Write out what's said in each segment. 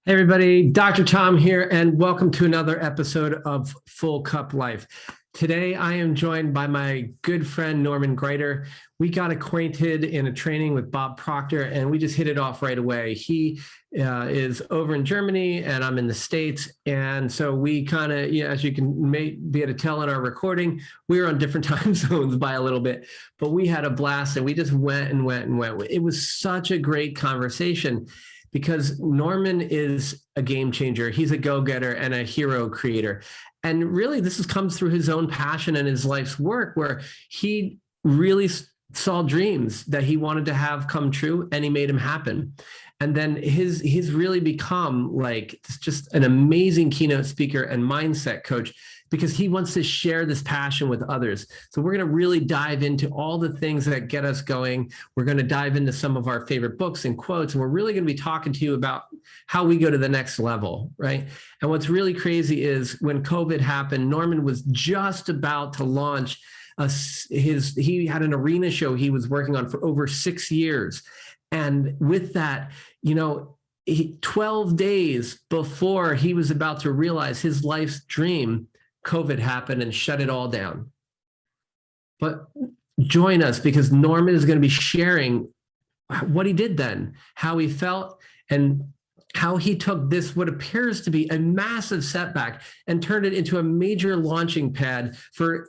Hey everybody, Dr. Tom here, and welcome to another episode of Full Cup Life. Today I am joined by my good friend Norman Gra. We got acquainted in a training with Bob Proctor, and we just hit it off right away. He is over in Germany, and I'm in the States, and so we kind of, as you can be able to tell in our recording, we were on different time zones by a little bit, but we had a blast, and we just went and went and went. It was such a great conversation, because Norman is a game changer. He's a go-getter and a hero creator. And really, comes through his own passion and his life's work, where he really saw dreams that he wanted to have come true, and he made them happen. And then he's really become like just an amazing keynote speaker and mindset coach, because he wants to share this passion with others. So we're going to really dive into all the things that get us going. We're going to dive into some of our favorite books and quotes, and we're really going to be talking to you about how we go to the next level, right? And what's really crazy is when COVID happened, Norman was just about to launch he had an arena show he was working on for over 6 years. And with that, 12 days before he was about to realize his life's dream, COVID happened and shut it all down. But join us, because Norman is going to be sharing what he did then, how he felt, and how he took this, what appears to be a massive setback, and turned it into a major launching pad for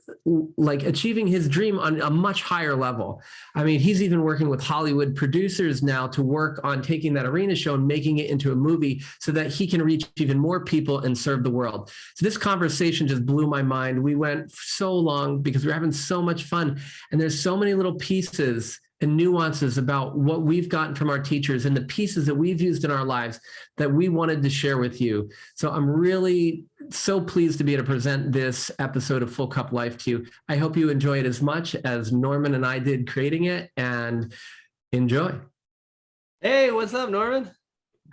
like achieving his dream on a much higher level. I mean, he's even working with Hollywood producers now to work on taking that arena show and making it into a movie so that he can reach even more people and serve the world. So this conversation just blew my mind. We went so long because we were having so much fun, and there's so many little pieces and nuances about what we've gotten from our teachers and the pieces that we've used in our lives that we wanted to share with you. So I'm really so pleased to be able to present this episode of Full Cup Life to you. I hope you enjoy it as much as Norman and I did creating it, and enjoy. Hey, what's up, Norman?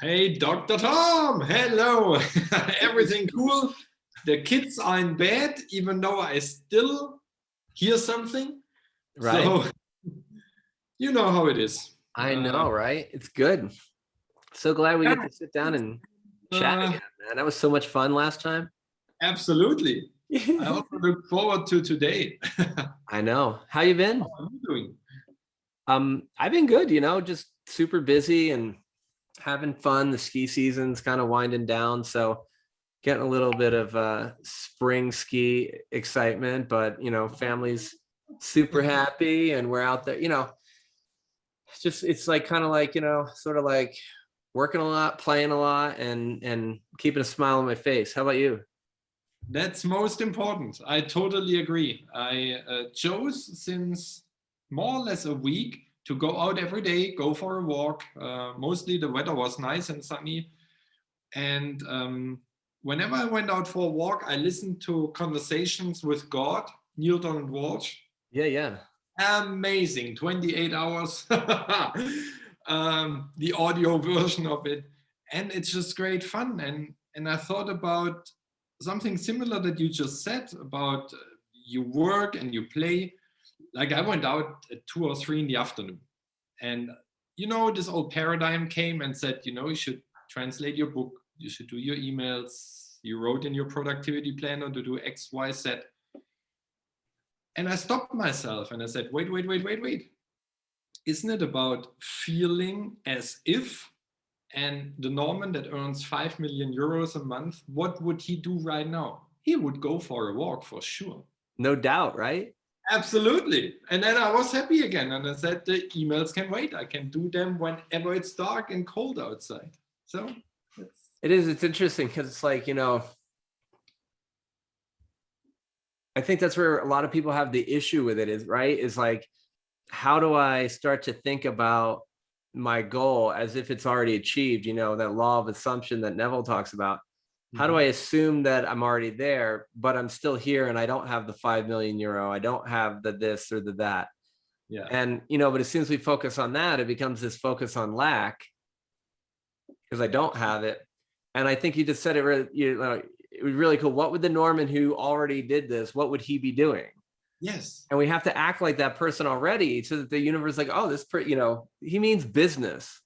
Hey, Dr. Tom. Hello. Everything cool? The kids are in bed, even though I still hear something. Right. So, you know how it is. I know, right? It's good. So glad we get to sit down and chat again, man. That was so much fun last time. Absolutely. I also look forward to today. I know. How you been? How are you doing? I've been good, just super busy and having fun. The ski season's kind of winding down, so getting a little bit of spring ski excitement, but family's super happy, and we're out there, it's like kind of like, sort of like working a lot, playing a lot, and keeping a smile on my face. How about you? That's most important. I totally agree. I chose since more or less a week to go out every day, go for a walk. Mostly the weather was nice and sunny. And whenever I went out for a walk, I listened to conversations with God, kneel down and watch. Yeah. Amazing, 28 hours, the audio version of it. And it's just great fun. And I thought about something similar that you just said about you work and you play. Like I went out at 2 or 3 in the afternoon, and this old paradigm came and said, you should translate your book, you should do your emails, you wrote in your productivity planner to do X, Y, Z. And I stopped myself and I said, wait. Isn't it about feeling as if, and the Norman that earns 5 million euros a month, what would he do right now? He would go for a walk for sure. No doubt, right? Absolutely. And then I was happy again. And I said, the emails can wait. I can do them whenever it's dark and cold outside. So it's interesting, because it's like, I think that's where a lot of people have the issue with it is like, how do I start to think about my goal as if it's already achieved, that law of assumption that Neville talks about. How do I assume that I'm already there, but I'm still here and I don't have the 5 million euro, I don't have the this or the that. Yeah. And, but as soon as we focus on that, it becomes this focus on lack, because I don't have it. And I think you just said it really, it was really cool. What would the Norman who already did this, what would he be doing? Yes. And we have to act like that person already, so that the universe is like, oh, he means business.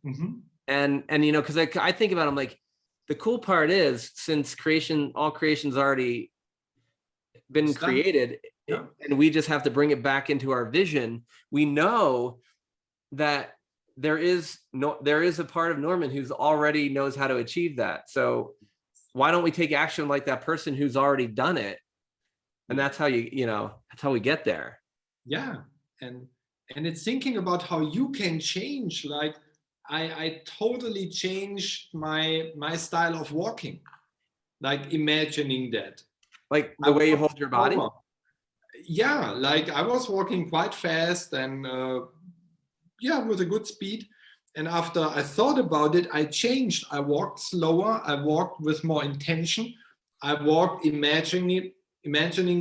Mm-hmm. And because I think about it, I'm like, the cool part is, since all creation's already been It's done. created, Yeah. and we just have to bring it back into our vision. We know that there is a part of Norman who's already knows how to achieve that. So why don't we take action like that person who's already done it? And that's how that's how we get there. Yeah. And it's thinking about how you can change. Like I totally changed my style of walking, like imagining that. Like the way you hold your body. Yeah, like I was walking quite fast and yeah, with a good speed. And after I thought about it, I changed. I walked slower. I walked with more intention. I walked imagining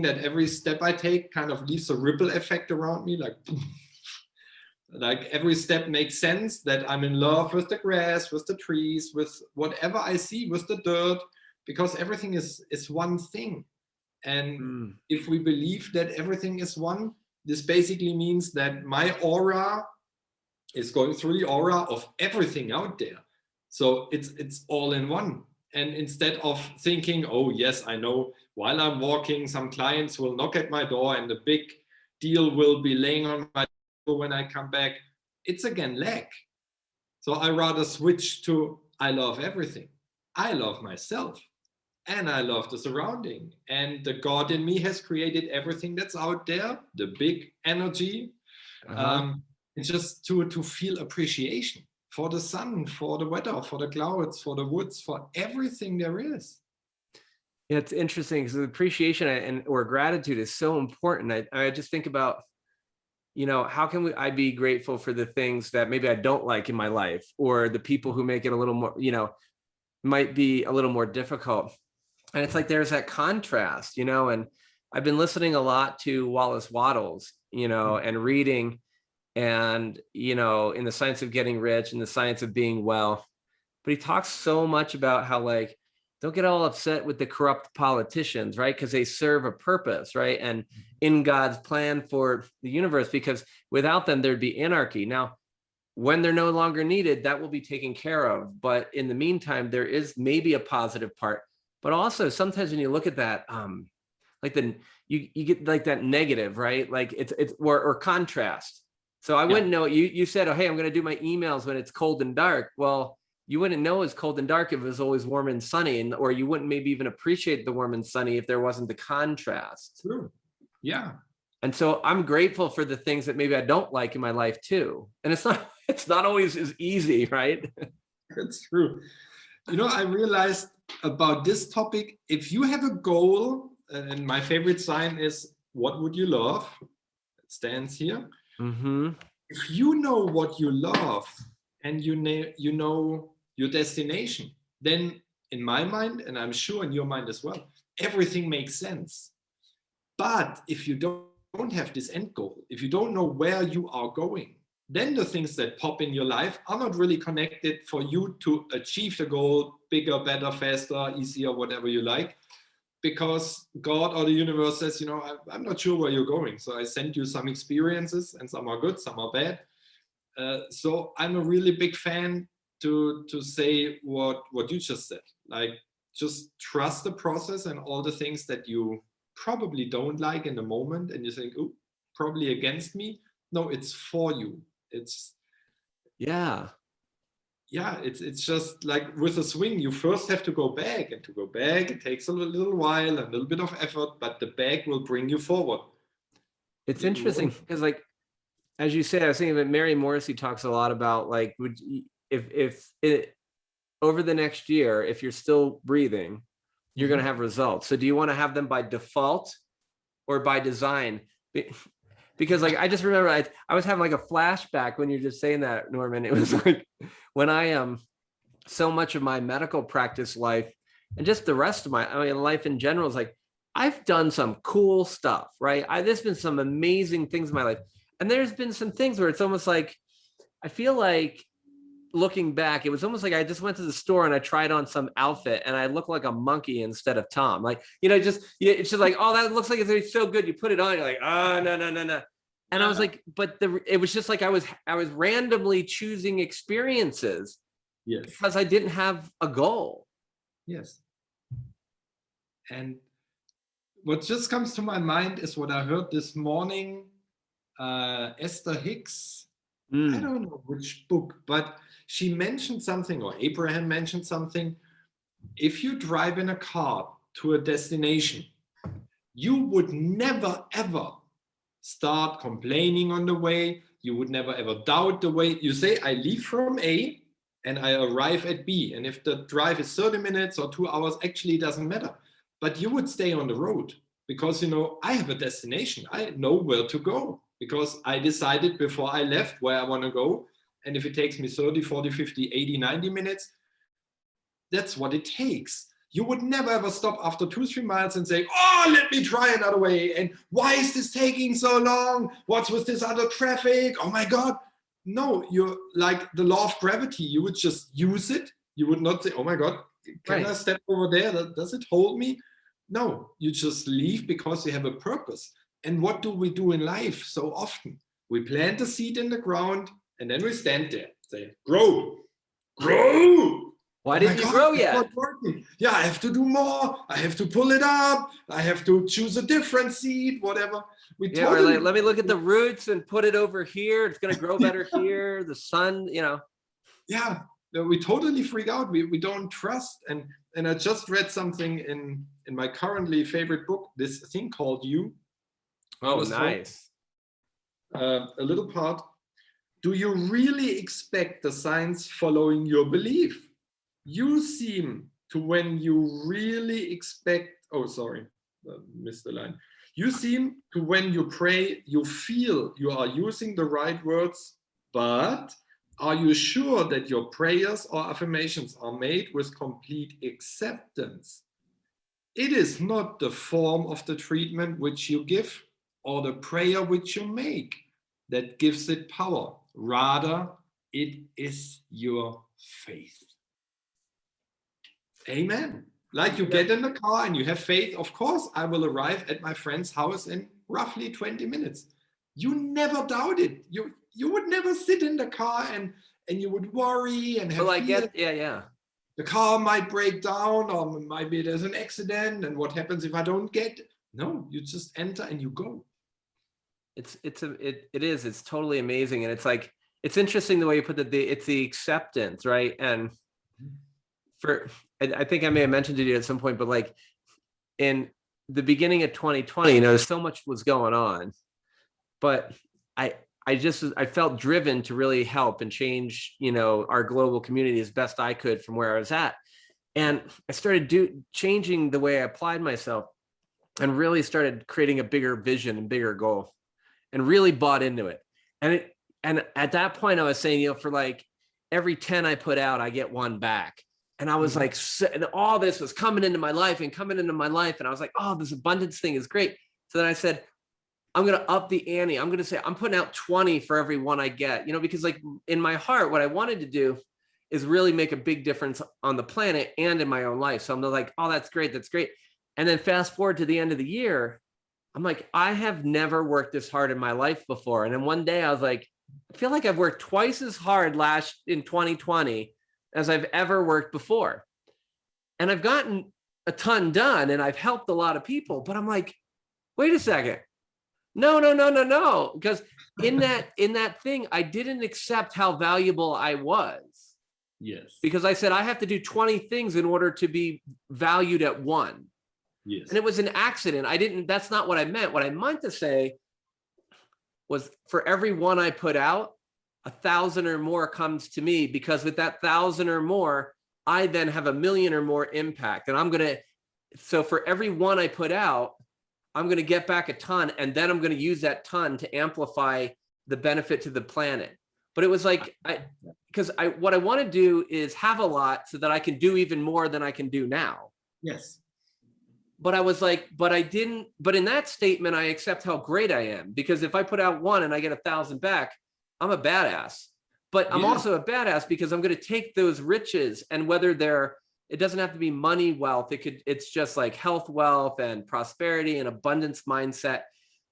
that every step I take kind of leaves a ripple effect around me, like every step makes sense, that I'm in love with the grass, with the trees, with whatever I see, with the dirt, because everything is one thing. And if we believe that everything is one, this basically means that my aura is going through the aura of everything out there. So it's all in one. And instead of thinking, oh yes, I know, while I'm walking, some clients will knock at my door and the big deal will be laying on my door when I come back, it's again lack. So I rather switch to, I love everything. I love myself. And I love the surrounding. And the God in me has created everything that's out there, the big energy. It's just to feel appreciation for the sun, for the weather, for the clouds, for the woods, for everything there is. Yeah, it's interesting because appreciation or gratitude is so important. I just think about, how can I be grateful for the things that maybe I don't like in my life, or the people who make it a little more, might be a little more difficult. And it's like there's that contrast, and I've been listening a lot to Wallace Wattles, and reading, and, in the science of getting rich and the science of being well. But he talks so much about how, like, don't get all upset with the corrupt politicians, right? Because they serve a purpose, right? And in God's plan for the universe, because without them, there'd be anarchy. Now, when they're no longer needed, that will be taken care of. But in the meantime, there is maybe a positive part. But also sometimes when you look at that, like you get like that negative, right? Like it's or contrast. So I wouldn't know. You said, oh, hey, I'm going to do my emails when it's cold and dark. Well, you wouldn't know it's cold and dark if it was always warm and sunny, or you wouldn't maybe even appreciate the warm and sunny if there wasn't the contrast. True. Yeah. And so I'm grateful for the things that maybe I don't like in my life too. And it's not always as easy, right? That's true. I realized about this topic, if you have a goal, and my favorite sign is, what would you love? It stands here. If you know what you love and you know your destination, then in my mind, and I'm sure in your mind as well, everything makes sense. But if you don't have this end goal, if you don't know where you are going, then the things that pop in your life are not really connected for you to achieve the goal bigger, better, faster, easier, whatever you like. Because God or the universe says, I'm not sure where you're going. So I sent you some experiences, and some are good, some are bad. So I'm a really big fan to say what you just said. Like, just trust the process and all the things that you probably don't like in the moment. And you think, oh, probably against me. No, it's for you. It's just like with a swing, you first have to go back, and to go back, it takes a little while, a little bit of effort, but the back will bring you forward. It's interesting because, like, as you say, I was thinking that Mary Morrissey talks a lot about, like, if over the next year, if you're still breathing, you're going to have results. So do you want to have them by default or by design? Because, like, I just remember I was having like a flashback when you're just saying that, Norman. It was like when I so much of my medical practice life, and just the rest of my life in general, is like, I've done some cool stuff, right? There's been some amazing things in my life. And there's been some things where it's almost like, I feel like, looking back, it was almost like I just went to the store and I tried on some outfit and I looked like a monkey instead of Tom. Like, it's just like, oh, that looks like it's so good. You put it on, you're like, oh, no. And I was like, but it was just like I was randomly choosing experiences Yes. because I didn't have a goal. Yes. And what just comes to my mind is what I heard this morning. Esther Hicks, I don't know which book, but she mentioned something, or Abraham mentioned something. If you drive in a car to a destination, you would never ever start complaining on the way. You would never ever doubt the way. You say, I leave from A and I arrive at B. And if the drive is 30 minutes or 2 hours, actually doesn't matter. But you would stay on the road because, you know, I have a destination. I know where to go because I decided before I left where I want to go. And if it takes me 30, 40, 50, 80, 90 minutes, that's what it takes. You would never ever stop after 2-3 miles and say, oh, let me try another way. And why is this taking so long? What's with this other traffic? Oh my God. No, you're like the law of gravity. You would just use it. You would not say, oh my God, can I step over there? Does it hold me? No, you just leave because you have a purpose. And what do we do in life so often? We plant a seed in the ground and then we stand there, say, grow, grow. Why didn't you grow yet? Yeah, I have to do more. I have to pull it up. I have to choose a different seed, whatever. Or like, let me look at the roots and put it over here. It's going to grow better here. The sun, you know. Yeah, we totally freak out. We don't trust. And I just read something in my currently favorite book, this thing called You. Oh, nice. A little part. Do you really expect the signs following your belief? You seem to, when you really expect, oh, sorry, missed the line. You seem to, when you pray, you feel you are using the right words, but are you sure that your prayers or affirmations are made with complete acceptance? It is not the form of the treatment which you give or the prayer which you make that gives it power. Rather, it is your faith. Amen. Like you get in the car and you have faith, of course, I will arrive at my friend's house in roughly 20 minutes. You never doubt it. You would never sit in the car and you would worry and have fear. The car might break down or maybe there's an accident and what happens if I don't get it? No, you just enter and you go. It is. It's totally amazing. And it's like, it's interesting the way you put it, it's the acceptance, right? And I think I may have mentioned to you at some point, but like in the beginning of 2020, you know, so much was going on, but I felt driven to really help and change, you know, our global community as best I could from where I was at. And I started changing the way I applied myself and really started creating a bigger vision and bigger goal and really bought into it. And at that point I was saying, you know, for like every 10 I put out, I get 1 back. And I was like, and all this was coming into my life. And I was like, oh, this abundance thing is great. So then I said, I'm going to up the ante. I'm going to say, I'm putting out 20 for every 1 I get, you know, because like in my heart, what I wanted to do is really make a big difference on the planet and in my own life. So I'm like, oh, that's great. That's great. And then fast forward to the end of the year, I'm like, I have never worked this hard in my life before. And then one day I was like, I feel like I've worked twice as hard in 2020 as I've ever worked before. And I've gotten a ton done and I've helped a lot of people, but I'm like, wait a second. No. Because in that thing, I didn't accept how valuable I was. Yes. Because I said, I have to do 20 things in order to be valued at 1. Yes. And it was an accident. That's not what I meant. What I meant to say was for every 1 I put out, 1,000 or more comes to me, because with that 1,000 or more, I then have 1 million or more impact. And so for every 1 I put out, I'm going to get back a ton. And then I'm going to use that ton to amplify the benefit to the planet. But it was like, what I want to do is have a lot so that I can do even more than I can do now. Yes. But I was like, but in that statement, I accept how great I am, because if I put out 1 and I get 1,000 back, I'm a badass. But I'm also a badass because I'm going to take those riches, and whether it doesn't have to be money wealth. It's just like health wealth and prosperity and abundance mindset.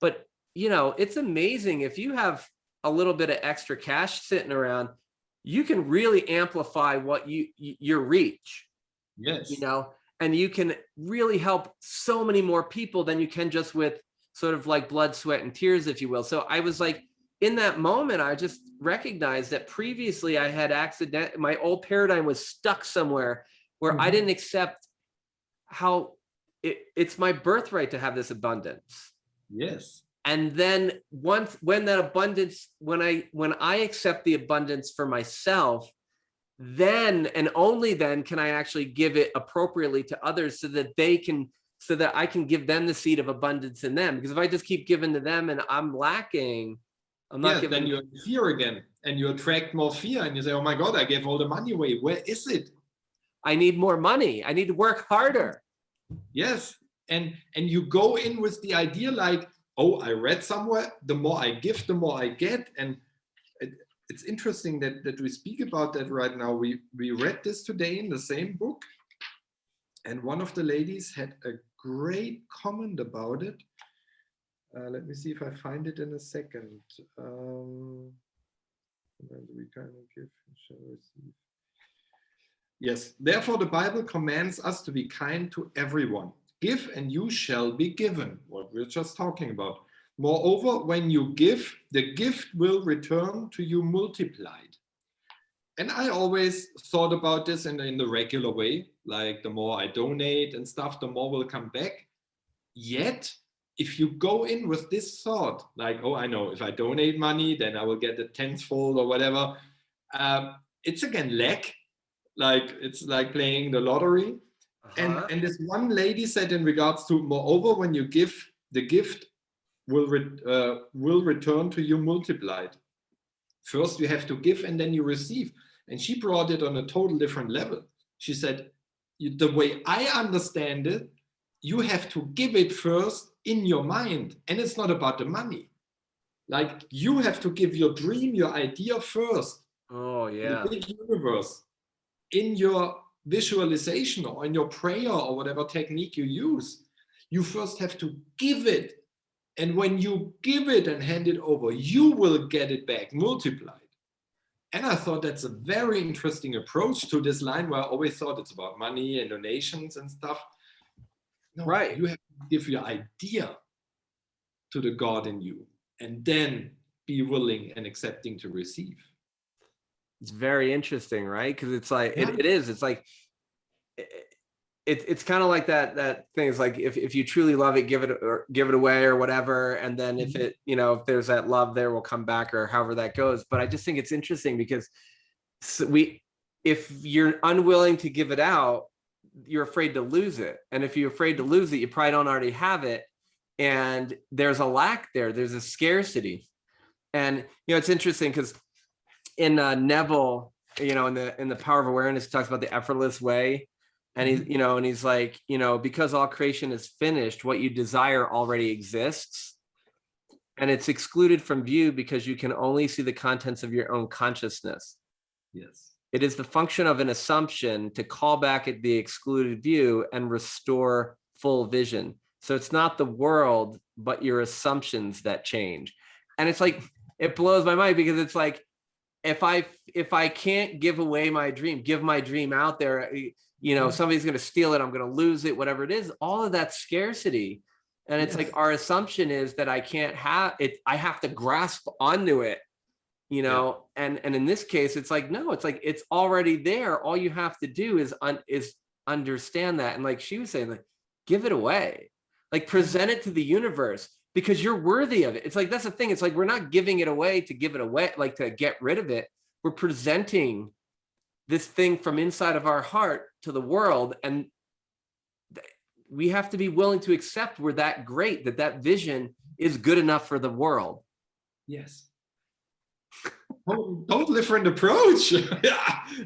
But, you know, it's amazing if you have a little bit of extra cash sitting around, you can really amplify what your reach, Yes. you know, and you can really help so many more people than you can just with sort of like blood, sweat, and tears, if you will. So I was like, in that moment, I just recognized that previously I had my old paradigm was stuck somewhere where I didn't accept how it's my birthright to have this abundance. Yes. And then when that abundance, when I accept the abundance for myself, then and only then can I actually give it appropriately to others so that I can give them the seed of abundance in them. Because if I just keep giving to them and I'm lacking, I'm not giving. Then you're in fear again, and you attract more fear, and you say, "Oh my God, I gave all the money away. Where is it? I need more money. I need to work harder." Yes, and you go in with the idea like, "Oh, I read somewhere. The more I give, the more I get." And it's interesting that we speak about that right now. We read this today in the same book, and one of the ladies had a great comment about it. Let me see if I find it in a second. We kind of give and shall receive. Yes, therefore the Bible commands us to be kind to everyone. Give and you shall be given, what we're just talking about. Moreover, when you give, the gift will return to you multiplied. And I always thought about this in the regular way, like the more I donate and stuff, the more will come back. Yet, if you go in with this thought, like, oh, I know, if I donate money, then I will get a tenfold or whatever. It's again lack, like it's like playing the lottery. And this one lady said in regards to, moreover, when you give, the gift will return to you multiplied. First, you have to give and then you receive. And she brought it on a total different level. She said, the way I understand it, you have to give it first in your mind, and it's not about the money. Like you have to give your dream, your idea first. Oh yeah. The big universe in your visualization or in your prayer or whatever technique you use. You first have to give it, and when you give it and hand it over, you will get it back multiplied. And I thought that's a very interesting approach to this line, where I always thought it's about money and donations and stuff. No, right. You have to give your idea to the God in you, and then be willing and accepting to receive. It's very interesting, right? Because it's like it is. It's like it's kind of like that thing. It's like if you truly love it, give it away or whatever, and then if it, you know, if there's that love there, will come back, or however that goes. But I just think it's interesting because if you're unwilling to give it out, you're afraid to lose it. And if you're afraid to lose it, you probably don't already have it. And there's a lack there. There's a scarcity. And, you know, it's interesting because in Neville, you know, in the Power of Awareness, he talks about the effortless way. And he's, you know, and he's like, you know, because all creation is finished, what you desire already exists. And it's excluded from view because you can only see the contents of your own consciousness. Yes. It is the function of an assumption to call back at the excluded view and restore full vision. So it's not the world, but your assumptions that change. And it's like, it blows my mind because it's like, if I can't give away my dream, give my dream out there, you know, somebody's going to steal it, I'm going to lose it, whatever it is, all of that scarcity. And it's like, our assumption is that I can't have it. I have to grasp onto it. You know, and in this case, it's like, no, it's like, it's already there. All you have to do is understand that. And like she was saying, like, give it away, like present it to the universe because you're worthy of it. It's like, that's the thing. It's like, we're not giving it away to give it away, like to get rid of it. We're presenting this thing from inside of our heart to the world. And we have to be willing to accept we're that great, that vision is good enough for the world. Yes. Total different approach.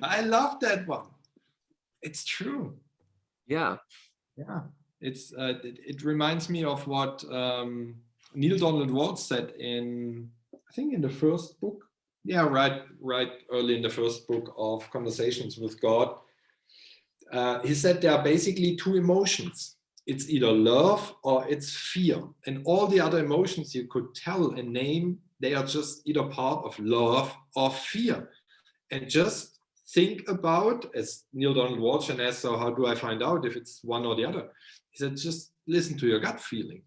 I love that one. It's true. Yeah. It reminds me of what Neil Donald Walsh said in, I think in the first book. Yeah, right early in the first book of Conversations with God. He said there are basically two emotions. It's either love or it's fear. And all the other emotions you could tell and name, they are just either part of love or fear. and just think about, as Neil Donald Walsh asked, so how do I find out if it's one or the other? He said, just listen to your gut feeling.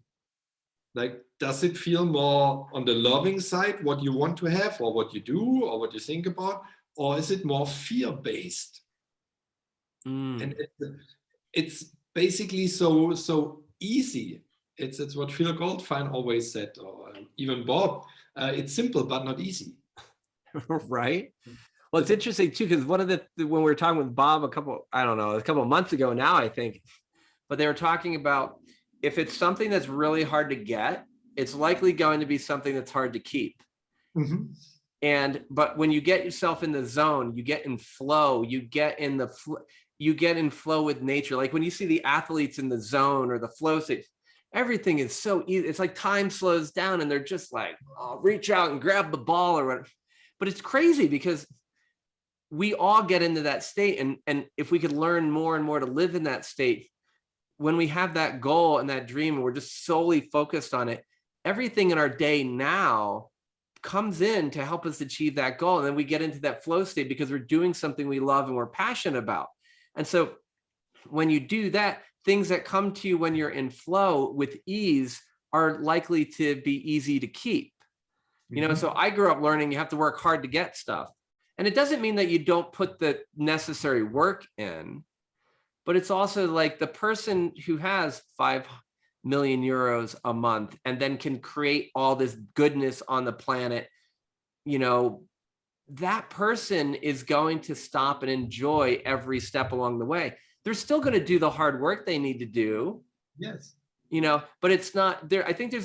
Like, does it feel more on the loving side, what you want to have or what you do or what you think about? Or is it more fear-based? And it's basically so easy. It's what Phil Goldfine always said, or even Bob. It's simple but not easy. Right. Well, it's interesting too, because one of when we were talking with Bob a couple of months ago now, I think, but they were talking about if it's something that's really hard to get, it's likely going to be something that's hard to keep. But when you get yourself in the zone, you get in flow, you get in flow with nature. Like when you see the athletes in the zone or the flow state, everything is so easy. It's like time slows down and they're just like, oh, reach out and grab the ball or whatever. But it's crazy because we all get into that state. And if we could learn more and more to live in that state, when we have that goal and that dream, and we're just solely focused on it, everything in our day now comes in to help us achieve that goal. And then we get into that flow state because we're doing something we love and we're passionate about. And so when you do that, things that come to you when you're in flow with ease are likely to be easy to keep. You know, so I grew up learning you have to work hard to get stuff. And it doesn't mean that you don't put the necessary work in, but it's also like the person who has 5 million euros a month and then can create all this goodness on the planet, you know, that person is going to stop and enjoy every step along the way. They're still going to do the hard work they need to do. Yes. You know, but it's not there. I think you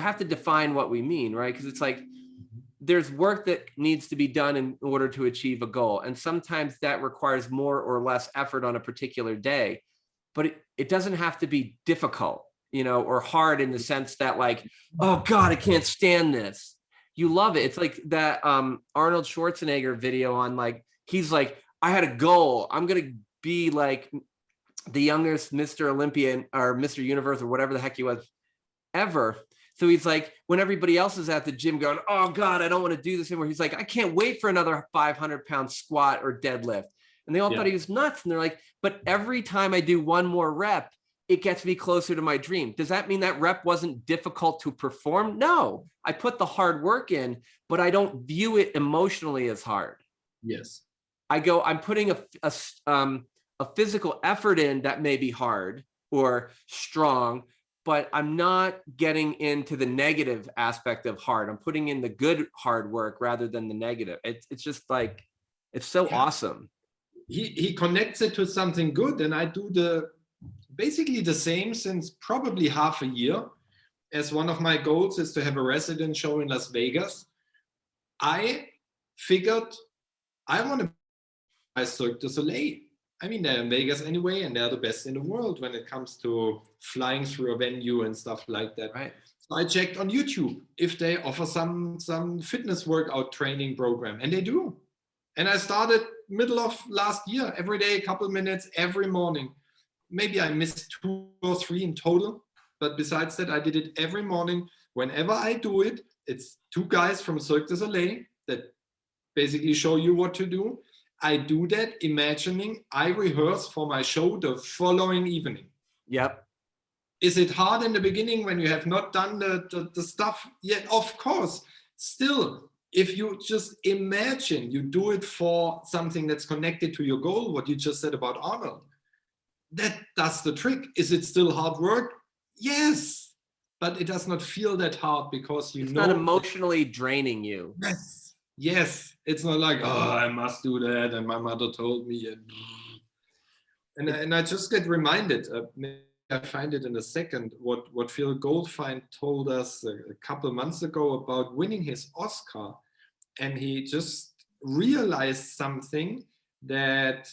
have to define what we mean, right? Because it's like, there's work that needs to be done in order to achieve a goal. And sometimes that requires more or less effort on a particular day, but it doesn't have to be difficult, you know, or hard in the sense that like, oh God, I can't stand this. You love it. It's like that Arnold Schwarzenegger video on like, he's like, I had a goal. I'm going to be like the youngest Mr. Olympian or Mr. Universe or whatever the heck he was ever. So he's like, when everybody else is at the gym going, oh God, I don't want to do this anymore. He's like, I can't wait for another 500-pound squat or deadlift. And they all thought he was nuts. And they're like, but every time I do one more rep, it gets me closer to my dream. Does that mean that rep wasn't difficult to perform? No, I put the hard work in, but I don't view it emotionally as hard. Yes. I'm putting a physical effort in that may be hard or strong, but I'm not getting into the negative aspect of hard. I'm putting in the good hard work rather than the negative. It's just like, it's so awesome. He connects it to something good. And I do basically the same since probably half a year. As one of my goals is to have a resident show in Las Vegas. I figured I want to buy Cirque du Soleil. I mean, they're in Vegas anyway, and they're the best in the world when it comes to flying through a venue and stuff like that. Right. So I checked on YouTube if they offer some fitness workout training program, and they do. And I started middle of last year, every day, a couple minutes, every morning. Maybe I missed 2 or 3 in total, but besides that, I did it every morning. Whenever I do it, it's 2 guys from Cirque du Soleil that basically show you what to do. I do that imagining I rehearse for my show the following evening. Yep. Is it hard in the beginning when you have not done the stuff yet? Of course. Still, if you just imagine you do it for something that's connected to your goal, what you just said about Arnold, that does the trick. Is it still hard work? Yes, but it does not feel that hard because it's not emotionally draining you. Yes. Yes, it's not like, oh, I must do that, and my mother told me, and I just get reminded. Maybe I find it in a second. What Phil Goldfine told us a couple months ago about winning his Oscar, and he just realized something, that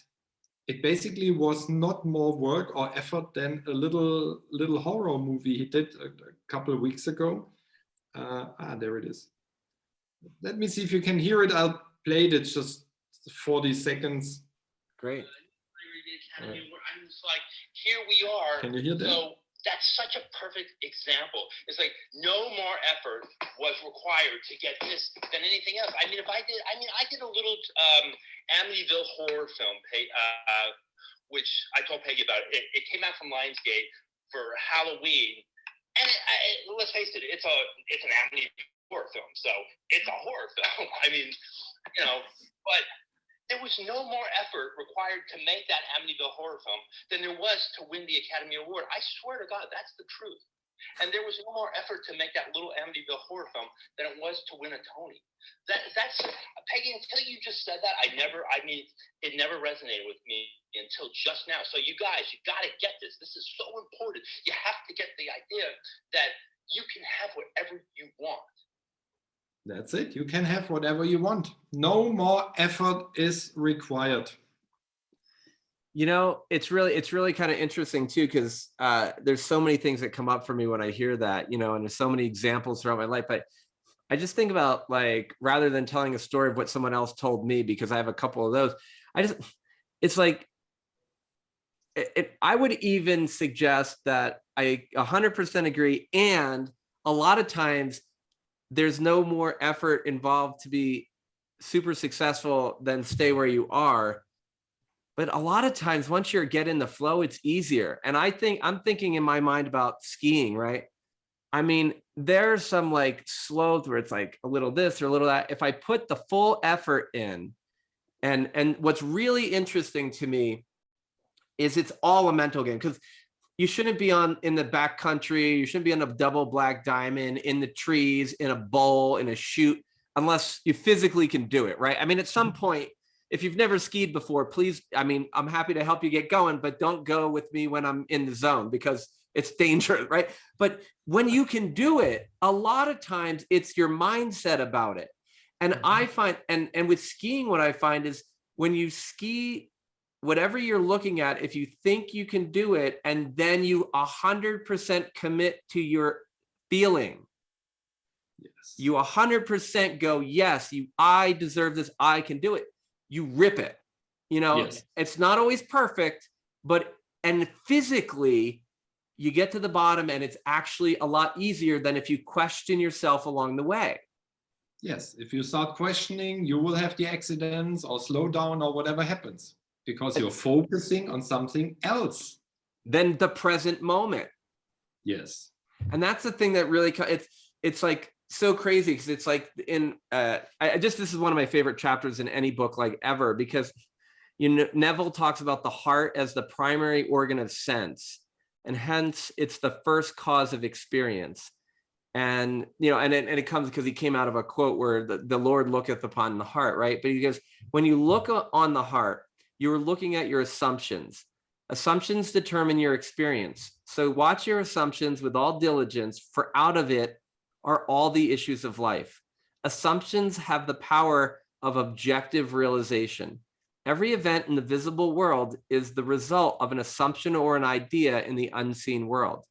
it basically was not more work or effort than a little horror movie he did a couple of weeks ago. There it is. Let me see if you can hear it. I'll play it. It's just 40 seconds. Great. I'm just like, here we are. Can you hear that? So that's such a perfect example. It's like no more effort was required to get this than anything else. I did a little Amityville horror film, which I told Peggy about. It came out from Lionsgate for Halloween, and let's face it, it's an Amityville horror film, so it's a horror film. But there was no more effort required to make that Amityville horror film than there was to win the Academy Award. I swear to God, that's the truth. And there was no more effort to make that little Amityville horror film than it was to win a Tony. That's Peggy, until you just said that, it never resonated with me until just now. So you guys, you got to get this. This is so important. You have to get the idea that you can have whatever you want. That's it. You can have whatever you want. No more effort is required. It's really kind of interesting too, because there's so many things that come up for me when I hear that, and there's so many examples throughout my life. But I just think about, like, rather than telling a story of what someone else told me, because I have a couple of those, it's like, I would even suggest that I 100% agree. And a lot of times there's no more effort involved to be super successful than stay where you are. But a lot of times once you get in the flow, it's easier. And I'm thinking in my mind about skiing, right? I mean, there's some like sloth where it's like a little this or a little that. If I put the full effort in, and what's really interesting to me is it's all a mental game, because you shouldn't be in the back country. You shouldn't be on a double black diamond, in the trees, in a bowl, in a chute, unless you physically can do it, right? I mean, at some point, if you've never skied before, please, I'm happy to help you get going, but don't go with me when I'm in the zone, because it's dangerous, right? But when you can do it, a lot of times it's your mindset about it. And I find, and with skiing, what I find is when you ski, whatever you're looking at, if you think you can do it, and then you 100% commit to your feeling, yes, you 100% go, yes, I deserve this, I can do it. You rip it. Yes. It's not always perfect, and physically you get to the bottom, and it's actually a lot easier than if you question yourself along the way. Yes, if you start questioning, you will have the accidents or slow down or whatever happens, because you're focusing on something else than the present moment. Yes. And that's the thing that really, it's like so crazy, because it's like this is one of my favorite chapters in any book, like, ever, because Neville talks about the heart as the primary organ of sense, and hence it's the first cause of experience. And it comes because he came out of a quote where the Lord looketh upon the heart, right? But he goes, when you look on the heart, you're looking at your assumptions. Assumptions determine your experience. So watch your assumptions with all diligence, for out of it are all the issues of life. Assumptions have the power of objective realization. Every event in the visible world is the result of an assumption or an idea in the unseen world.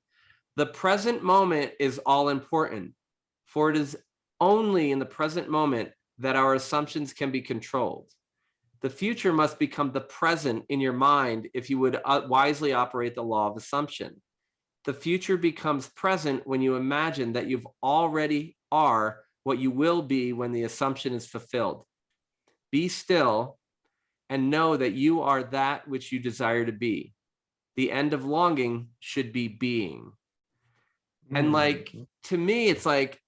The present moment is all important, for it is only in the present moment that our assumptions can be controlled. The future must become the present in your mind if you would wisely operate the law of assumption. The future becomes present when you imagine that you've already are what you will be when the assumption is fulfilled. Be still and know that you are that which you desire to be. The end of longing should be being. And like, to me, it's like,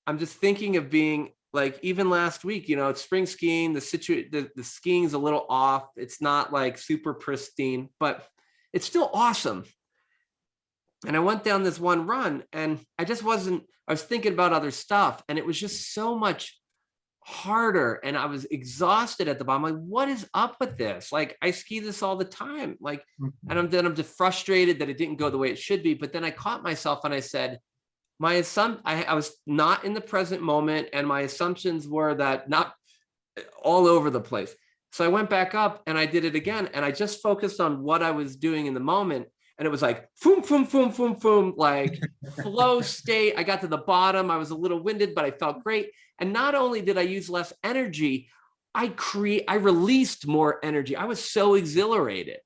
I'm just thinking of being like, even last week, it's spring skiing, the skiing's a little off. It's not like super pristine, but it's still awesome. And I went down this one run, and I was thinking about other stuff, and it was just so much harder, and I was exhausted at the bottom. Like, what is up with this? Like, I ski this all the time, like, and I'm just frustrated that it didn't go the way it should be. But then I caught myself and I said, I was not in the present moment, and my assumptions were that not all over the place. So I went back up and I did it again, and I just focused on what I was doing in the moment. And it was like, boom, boom, boom, boom, boom, like flow state. I got to the bottom. I was a little winded, but I felt great. And not only did I use less energy, I released more energy. I was so exhilarated.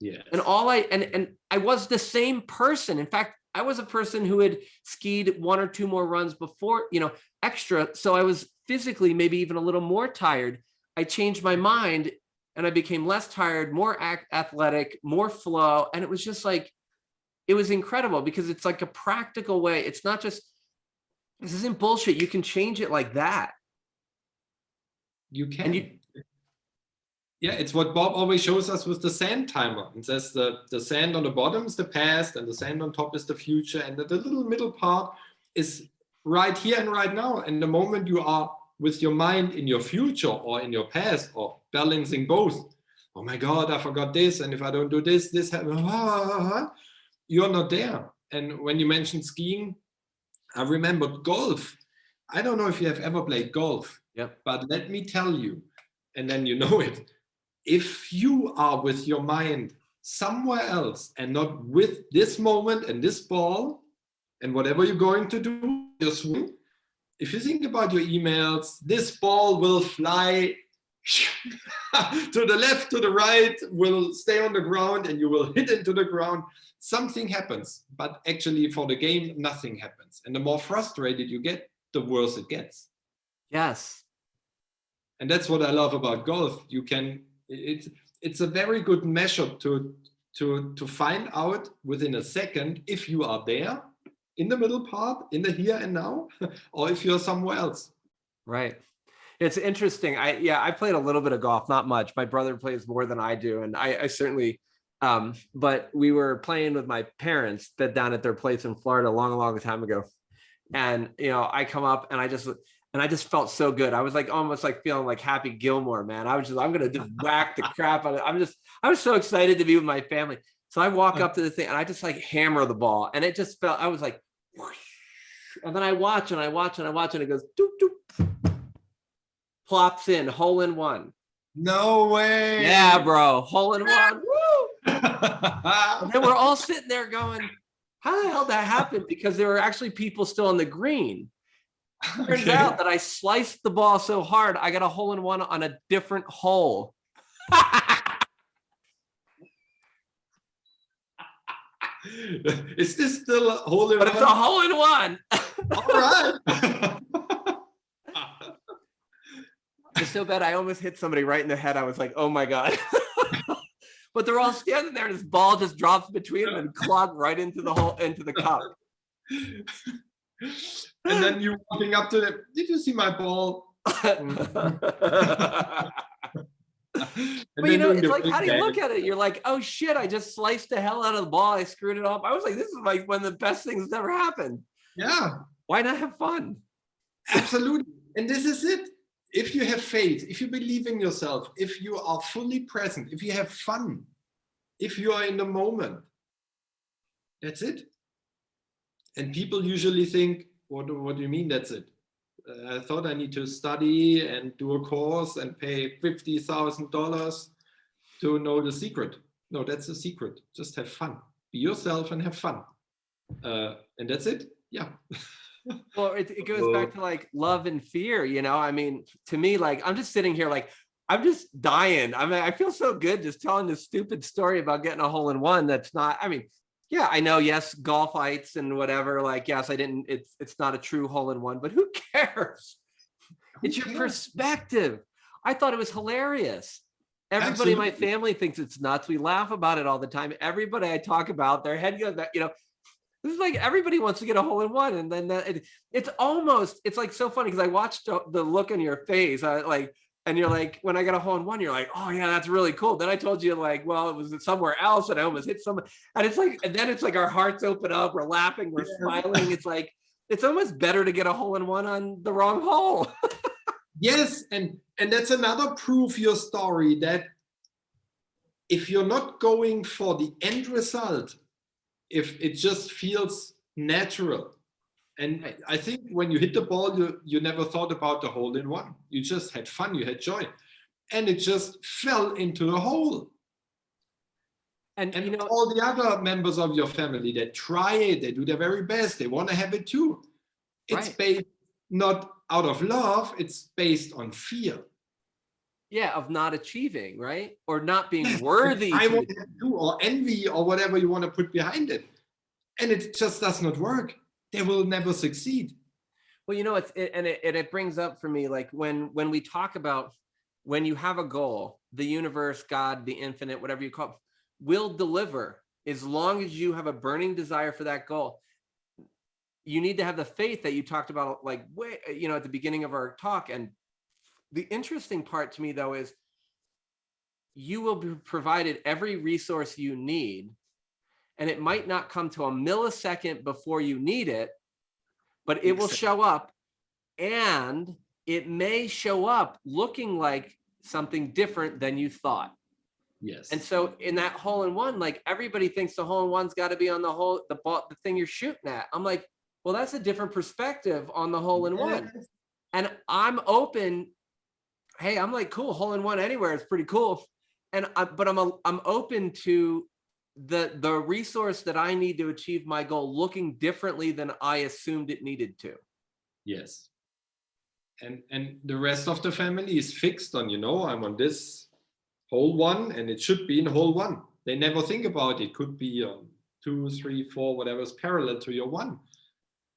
Yes. And I was the same person. In fact, I was a person who had skied 1 or 2 more runs before, extra. So I was physically maybe even a little more tired. I changed my mind and I became less tired, more athletic, more flow. And it was just like, it was incredible because it's like a practical way. It's not just, this isn't bullshit. You can change it like that. You can. Yeah, it's what Bob always shows us with the sand timer. It says the sand on the bottom is the past and the sand on top is the future. And the little middle part is right here and right now. And the moment you are with your mind in your future or in your past or balancing both, oh my God, I forgot this. And if I don't do this, this happens. You're not there. And when you mentioned skiing, I remembered golf. I don't know if you have ever played golf, but let me tell you, and then you know it. If you are with your mind somewhere else and not with this moment and this ball and whatever you're going to do, your swing, if you think about your emails, this ball will fly to the left, to the right, will stay on the ground and you will hit into the ground. Something happens, but actually for the game, nothing happens. And the more frustrated you get, the worse it gets. Yes. And that's what I love about golf. It's a very good measure to find out within a second if you are there in the middle part, in the here and now, or if you're somewhere else. Right. It's interesting. I played a little bit of golf, not much. My brother plays more than I do. And I certainly, but we were playing with my parents down at their place in Florida a long time ago. And, I come up and I just felt so good. I was like, almost like feeling like Happy Gilmore, man. I'm going to just whack the crap out of it. I was so excited to be with my family. So I walk up to the thing and I just like hammer the ball. And it just felt, I was like, whoosh. And then I watch and it goes, doop, doop, plops in, hole in one. No way. Yeah, bro. Hole in one. Woo! And then we're all sitting there going, how the hell did that happen? Because there were actually people still on the green. Turns out that I sliced the ball so hard, I got a hole in one on a different hole. Is this still a hole in one? But it's a hole in one. All right. It's so bad. I almost hit somebody right in the head. I was like, oh my God. But they're all standing there and this ball just drops between them and clogged right into the hole, into the cup. And then you walking up to them, did you see my ball? But it's like, how do you look at it? You're like, oh shit, I just sliced the hell out of the ball. I screwed it up. I was like, this is like one of the best things that's ever happened. Yeah. Why not have fun? Absolutely. And this is it. If you have faith, if you believe in yourself, if you are fully present, if you have fun, if you are in the moment, that's it. And people usually think, what do you mean that's it? I thought I need to study and do a course and pay $50,000 to know the secret. No, that's the secret. Just have fun. Be yourself and have fun. And that's it. Yeah. Well, it goes back to like love and fear, I mean, to me, like, I'm just sitting here like, I'm just dying. I mean, I feel so good just telling this stupid story about getting a hole in one. That's not, I mean, yeah, I know, yes, golf fights and whatever, like, yes, it's not a true hole in one, but who cares? It's your perspective. I thought it was hilarious. Everybody in my family thinks it's nuts. We laugh about it all the time. Everybody I talk about, their head goes back, this is like everybody wants to get a hole in one. And then it's like so funny because I watched the look on your face. And you're like, when I got a hole in one, you're like, oh yeah, that's really cool. Then I told you like, well, it was somewhere else and I almost hit someone. And then it's like our hearts open up, we're laughing, we're smiling. It's like, it's almost better to get a hole in one on the wrong hole. Yes, and that's another proof your story that if you're not going for the end result, if it just feels natural. And I think when you hit the ball, you never thought about the hole in one. You just had fun, you had joy. And it just fell into the hole. And all the other members of your family that try it, they do their very best, they want to have it too. It's based not out of love, it's based on fear. yeah, of not achieving, right? Or not being worthy I to want to do, or envy, or whatever you want to put behind it. And it just does not work. They will never succeed. Well, you know, it brings up for me, like when we talk about, when you have a goal, the universe, God, the infinite, whatever you call it, will deliver as long as you have a burning desire for that goal. You need to have the faith that you talked about, like, at the beginning of our talk. And the interesting part to me, though, is you will be provided every resource you need, and it might not come to a millisecond before you need it, but it will show up, and it may show up looking like something different than you thought. Yes. And so in that hole-in-one, like, everybody thinks the hole-in-one's got to be on the ball, the thing you're shooting at. I'm like, well, that's a different perspective on the hole-in-one. Yes. And I'm open. Hey, I'm like, cool, hole-in-one anywhere is pretty cool. But I'm open to the resource that I need to achieve my goal looking differently than I assumed it needed to. Yes. And the rest of the family is fixed on, I'm on this hole one, and it should be in hole one. They never think about it. Could be 2, 3, 4, whatever is parallel to your one.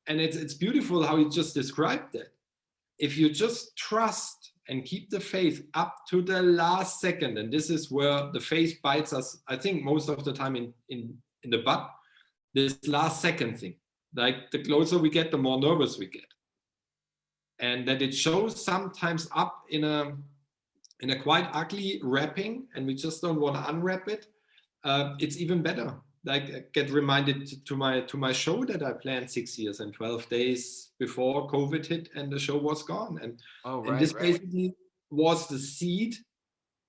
And it's beautiful how you just described that. If you just trust and keep the faith up to the last second, and this is where the faith bites us, I think, most of the time in the butt, this last second thing. Like, the closer we get, the more nervous we get. And that it shows sometimes up in a quite ugly wrapping, and we just don't want to unwrap it. It's even better. Like, I get reminded to my show that I planned 6 years and 12 days before COVID hit, and the show was gone. And this basically was the seed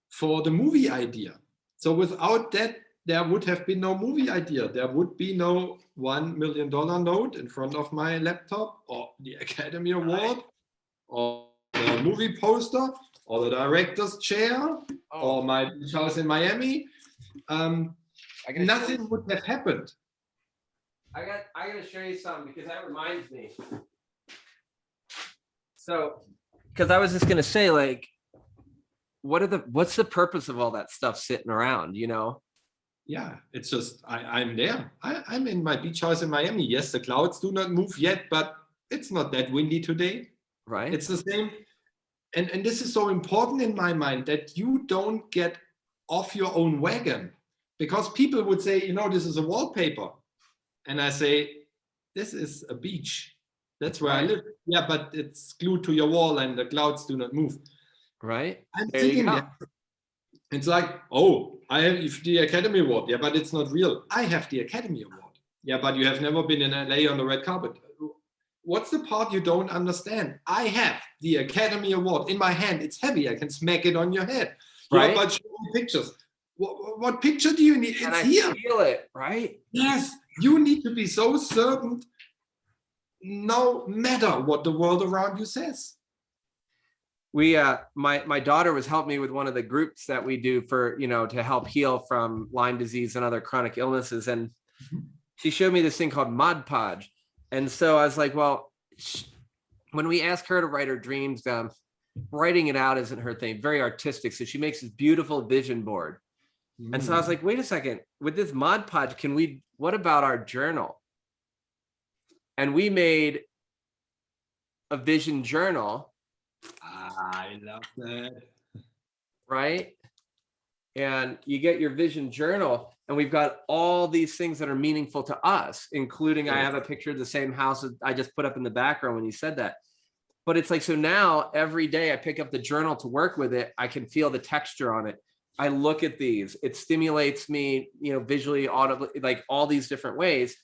for the movie idea. So without that, there would have been no movie idea. There would be no $1 million note in front of my laptop, or the Academy Award, or the movie poster, or the director's chair, or my beach house in Miami. Nothing would have happened. I got to show you something, because that reminds me. So, because I was just going to say, like, what's the purpose of all that stuff sitting around, Yeah, it's just, I'm there. I'm in my beach house in Miami. Yes, the clouds do not move yet, but it's not that windy today. Right. It's the same. And this is so important in my mind, that you don't get off your own wagon, because people would say, this is a wallpaper. And I say, this is a beach. That's where I live. Yeah, but it's glued to your wall and the clouds do not move. Right. I'm sitting there. It's like, I have the Academy Award. Yeah, but it's not real. I have the Academy Award. Yeah, but you have never been in LA on the red carpet. What's the part you don't understand? I have the Academy Award in my hand. It's heavy. I can smack it on your head. Right. Yeah, but show me pictures. What picture do you need? And it's I here. feel it, right? Yes, you need to be so certain, no matter what the world around you says. We my daughter was helping me with one of the groups that we do for, to help heal from Lyme disease and other chronic illnesses, and she showed me this thing called Mod Podge. And so I was like, well, when we ask her to write her dreams down, writing it out isn't her thing, very artistic. So she makes this beautiful vision board. And so I was like, wait a second, with this Mod Podge, what about our journal? And we made a vision journal. I love that. Right? And you get your vision journal, and we've got all these things that are meaningful to us, including I have a picture of the same house I just put up in the background when you said that. But it's like, so now every day I pick up the journal to work with it. I can feel the texture on it. I look at these, it stimulates me, visually, audibly, like all these different ways.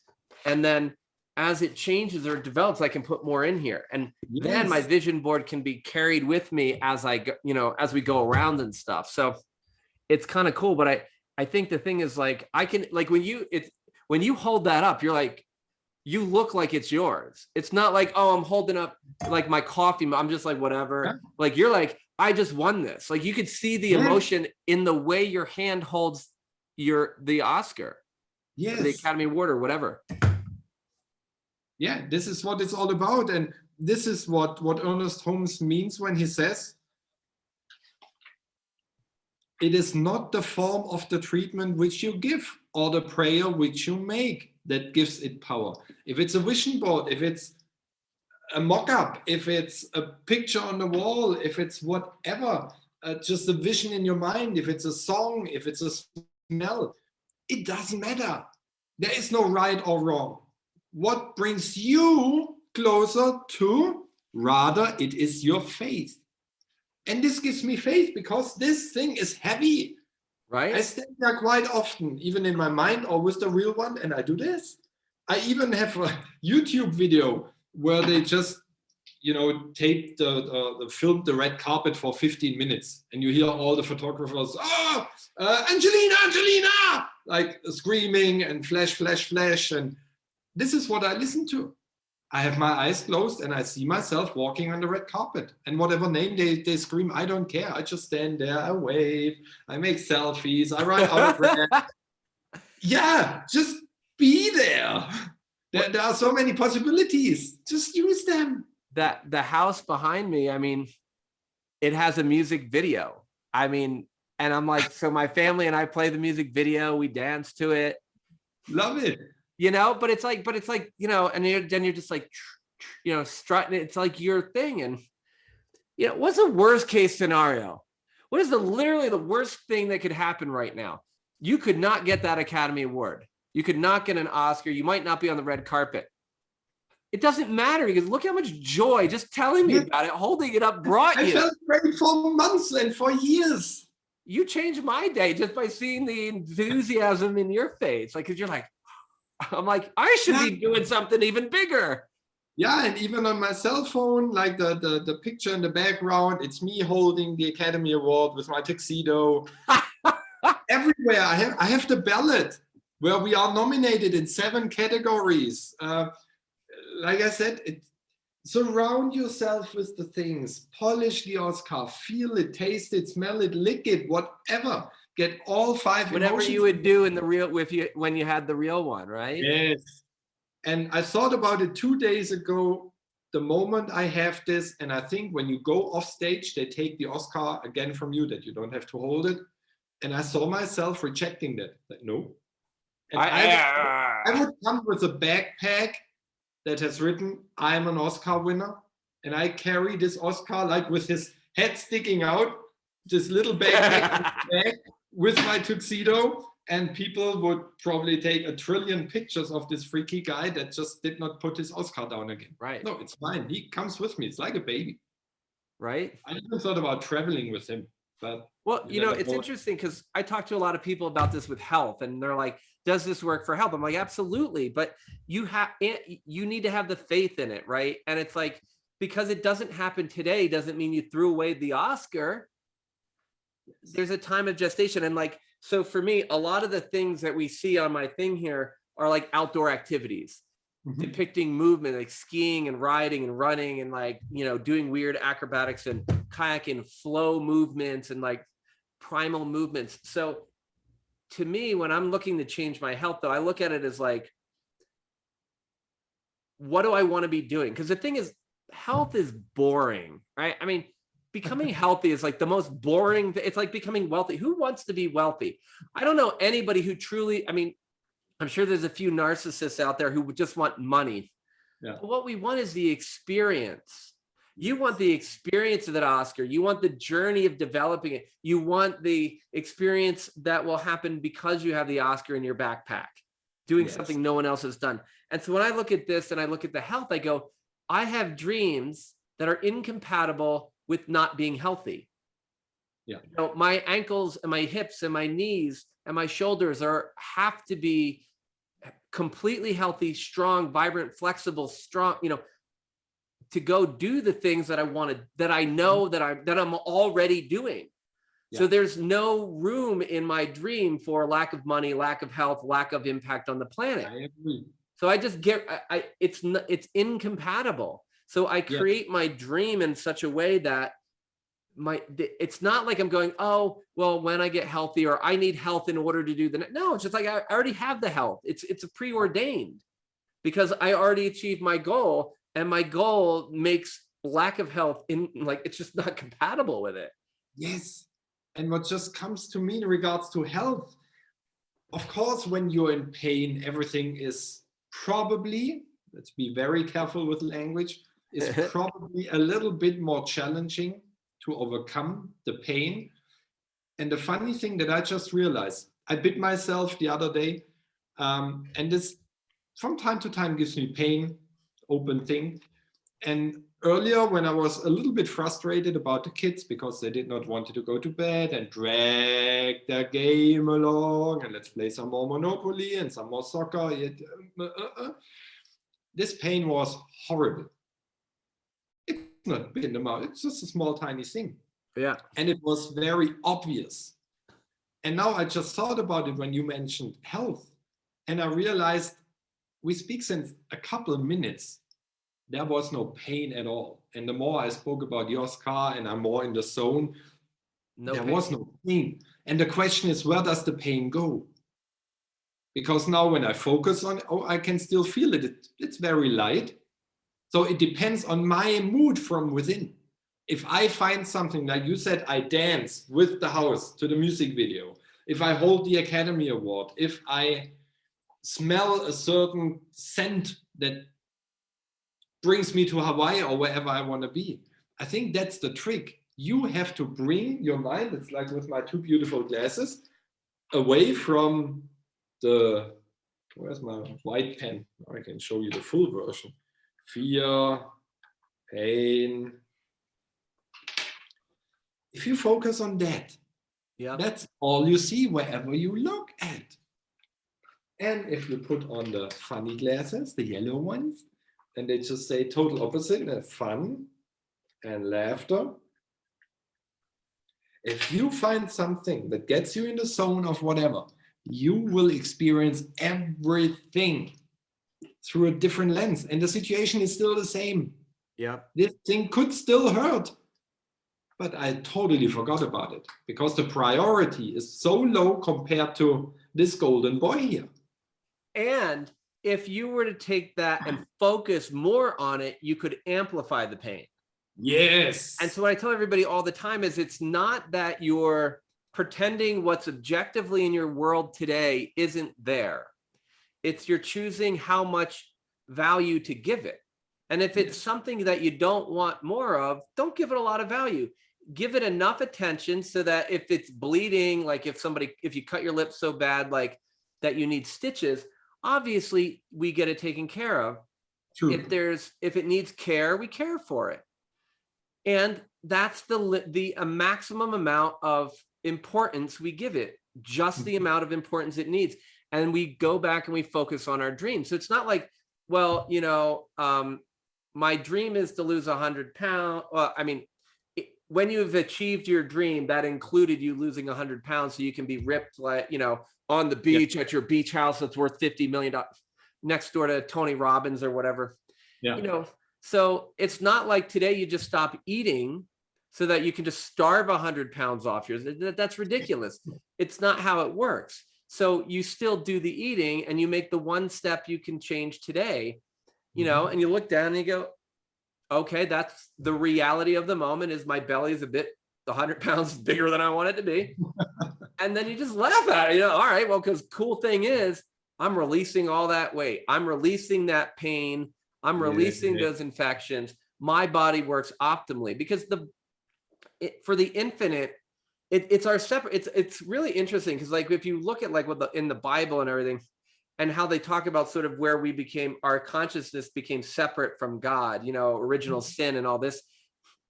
And then as it changes or develops, I can put more in here. And then my vision board can be carried with me as I go, as we go around and stuff. So it's kind of cool. But I think the thing is, like, I can, like, when you hold that up, you're like, you look like it's yours. It's not like, I'm holding up like my coffee. I'm just like, whatever. Yeah. Like, you're like, I just won this. Like, you could see the emotion in the way your hand holds the Oscar, the Academy Award, or whatever. Yeah, this is what it's all about. And this is what Ernest Holmes means when he says, it is not the form of the treatment which you give or the prayer which you make that gives it power. If it's a vision board, if it's a mock-up, if it's a picture on the wall, if it's whatever, just a vision in your mind, if it's a song, if it's a smell, it doesn't matter. There is no right or wrong. What brings you closer to, rather, it is your faith. And this gives me faith because this thing is heavy. Right? I stand there quite often, even in my mind or with the real one, and I do this. I even have a YouTube video where they just, taped filmed the red carpet for 15 minutes, and you hear all the photographers, Angelina, like screaming and flash, and this is what I listen to. I have my eyes closed and I see myself walking on the red carpet, and whatever name they scream, I don't care. I just stand there, I wave, I make selfies, I write autographs. Yeah, just be there. There are so many possibilities. Just use them. That the house behind me, I mean, it has a music video. I mean, and I'm like, so my family and I play the music video, we dance to it. Love it. But it's like, and then you're just like, strutting. It's like your thing. And, what's the worst case scenario? What is literally the worst thing that could happen right now? You could not get that Academy Award. You could not get an Oscar. You might not be on the red carpet. It doesn't matter because look how much joy just telling me about it, holding it up brought you. I felt great for months and for years. You changed my day just by seeing the enthusiasm in your face. Like, cause you're like, I'm like, I should be doing something even bigger. Yeah, and even on my cell phone, like the picture in the background, it's me holding the Academy Award with my tuxedo. Everywhere, I have the ballot where we are nominated in 7 categories. Like I said, surround yourself with the things, polish the Oscar, feel it, taste it, smell it, lick it, whatever. Get all 5 whatever emotions. You would do in the real when you had the real one, right? Yes. And I thought about it 2 days ago, the moment I have this, and I think when you go off stage, they take the Oscar again from you, that you don't have to hold it. And I saw myself rejecting that. Like, no. And I would come with a backpack that has written, I'm an Oscar winner. And I carry this Oscar like with his head sticking out, this little backpack with my tuxedo. And people would probably take 1 trillion pictures of this freaky guy that just did not put his Oscar down again. Right. No, it's fine. He comes with me. It's like a baby. Right. I even thought about traveling with him. But well, it's interesting because I talk to a lot of people about this with health, and they're like, does this work for health? I'm like, absolutely. But you need to have the faith in it, right? And it's like, because it doesn't happen today doesn't mean you threw away the Oscar. There's a time of gestation. And like, so for me, a lot of the things that we see on my thing here are like outdoor activities, depicting movement, like skiing and riding and running and like, doing weird acrobatics and kayaking, flow movements and like primal movements. So to me, when I'm looking to change my health, though, I look at it as like, what do I want to be doing? Because the thing is, health is boring, right? I mean, becoming healthy is like the most boring. It's like becoming wealthy. Who wants to be wealthy? I don't know anybody who truly, I mean, I'm sure there's a few narcissists out there who would just want money. Yeah. But what we want is the experience. You want the experience of that Oscar. You want the journey of developing it. You want the experience that will happen because you have the Oscar in your backpack, doing something no one else has done. And so when I look at this and I look at the health, I go, I have dreams that are incompatible with not being healthy. Yeah. My ankles and my hips and my knees and my shoulders have to be completely healthy, strong, vibrant, flexible, strong, to go do the things that I wanted, that I know that I'm already doing. Yeah. So there's no room in my dream for lack of money, lack of health, lack of impact on the planet. I agree. So I just it's incompatible. So I create my dream in such a way that it's not like I'm going, oh, well, when I get healthy or I need health in order to do no, it's just like I already have the health. It's a preordained because I already achieved my goal, and my goal makes lack of health it's just not compatible with it. Yes. And what just comes to me in regards to health, of course, when you're in pain, everything is probably, let's be very careful with language, is probably a little bit more challenging to overcome the pain. And the funny thing that I just realized, I bit myself the other day, and this from time to time gives me pain, open thing. And earlier, when I was a little bit frustrated about the kids because they did not want to go to bed and drag their game along, and let's play some more Monopoly and some more soccer, this pain was horrible. It's not big in the mouth, it's just a small, tiny thing. Yeah. And it was very obvious. And now I just thought about it when you mentioned health. And I realized we speak since a couple of minutes. There was no pain at all. And the more I spoke about your scar and I'm more in the zone, there was no pain. And the question is, where does the pain go? Because now when I focus on it, I can still feel it. It's very light. So it depends on my mood from within. If I find something, like you said, I dance with the house to the music video, if I hold the Academy Award, if I smell a certain scent that brings me to Hawaii or wherever I want to be, I think that's the trick. You have to bring your mind, it's like with my two beautiful glasses, away from the, where's my white pen? I can show you the full version. Fear, pain. If you focus on that, that's all you see wherever you look at. And if you put on the funny glasses, the yellow ones, and they just say total opposite, fun and laughter. If you find something that gets you in the zone of whatever, you will experience everything through a different lens. And the situation is still the same. Yeah. This thing could still hurt. But I totally forgot about it because the priority is so low compared to this golden boy here. And if you were to take that and focus more on it, you could amplify the pain. Yes. And so what I tell everybody all the time is it's not that you're pretending what's objectively in your world today isn't there. It's you're choosing how much value to give it. And if it's something that you don't want more of, don't give it a lot of value. Give it enough attention so that if it's bleeding, like if you cut your lip so bad, like that you need stitches, obviously we get it taken care of. True. If it needs care, we care for it. And that's the maximum amount of importance we give it, just the amount of importance it needs. And we go back and we focus on our dreams. So it's not like, well, my dream is to lose 100 pounds. Well, I mean, when you've achieved your dream, that included you losing 100 pounds so you can be ripped, like, on the beach at your beach house that's worth $50 million next door to Tony Robbins or whatever. Yeah. So it's not like today you just stop eating so that you can just starve 100 pounds off yours. That's ridiculous. It's not how it works. So you still do the eating and you make the one step you can change today, and you look down and you go, okay, that's the reality of the moment is my belly is 100 pounds bigger than I want it to be. And then you just laugh at it, all right, well, because cool thing is I'm releasing all that weight. I'm releasing that pain. I'm releasing those infections. My body works optimally because for the infinite, it's our separate, it's really interesting because like if you look at like in the Bible and everything and how they talk about sort of where our consciousness became separate from God, original sin and all this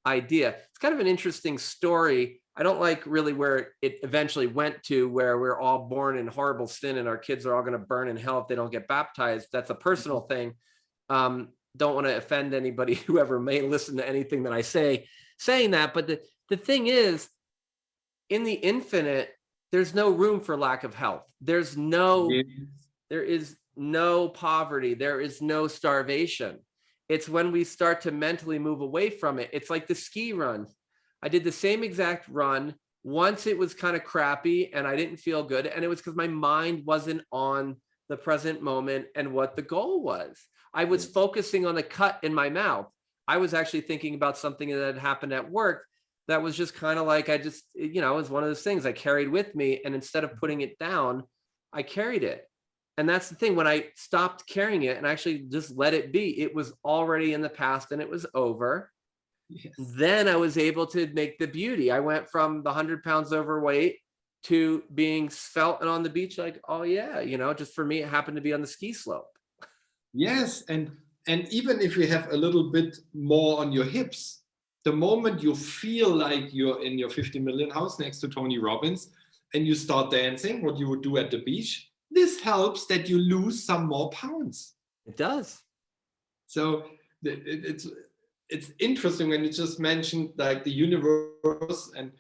idea. It's kind of an interesting story. I don't like really where it eventually went to where we're all born in horrible sin and our kids are all going to burn in hell if they don't get baptized. That's a personal thing. Don't want to offend anybody, whoever may listen to anything that I saying that. But the thing is, in the infinite, there's no room for lack of health. There is no poverty. There is no starvation. It's when we start to mentally move away from it. It's like the ski run. I did the same exact run. Once it was kind of crappy and I didn't feel good. And it was because my mind wasn't on the present moment and what the goal was. I was focusing on the cut in my mouth. I was actually thinking about something that had happened at work that was just kind of like, I just, you know, it was one of those things I carried with me. And instead of putting it down, I carried it. And that's the thing, when I stopped carrying it and actually just let it be, it was already in the past and it was over. Yes. Then I was able to make the beauty. I went from the 100 pounds overweight to being felt and on the beach like, oh yeah, you know, just for me, it happened to be on the ski slope. Yes, and even if you have a little bit more on your hips, the moment you feel like you're in your 50 million house next to Tony Robbins and you start dancing, what you would do at the beach, this helps that you lose some more pounds. It does. So it's interesting when you just mentioned like the universe, and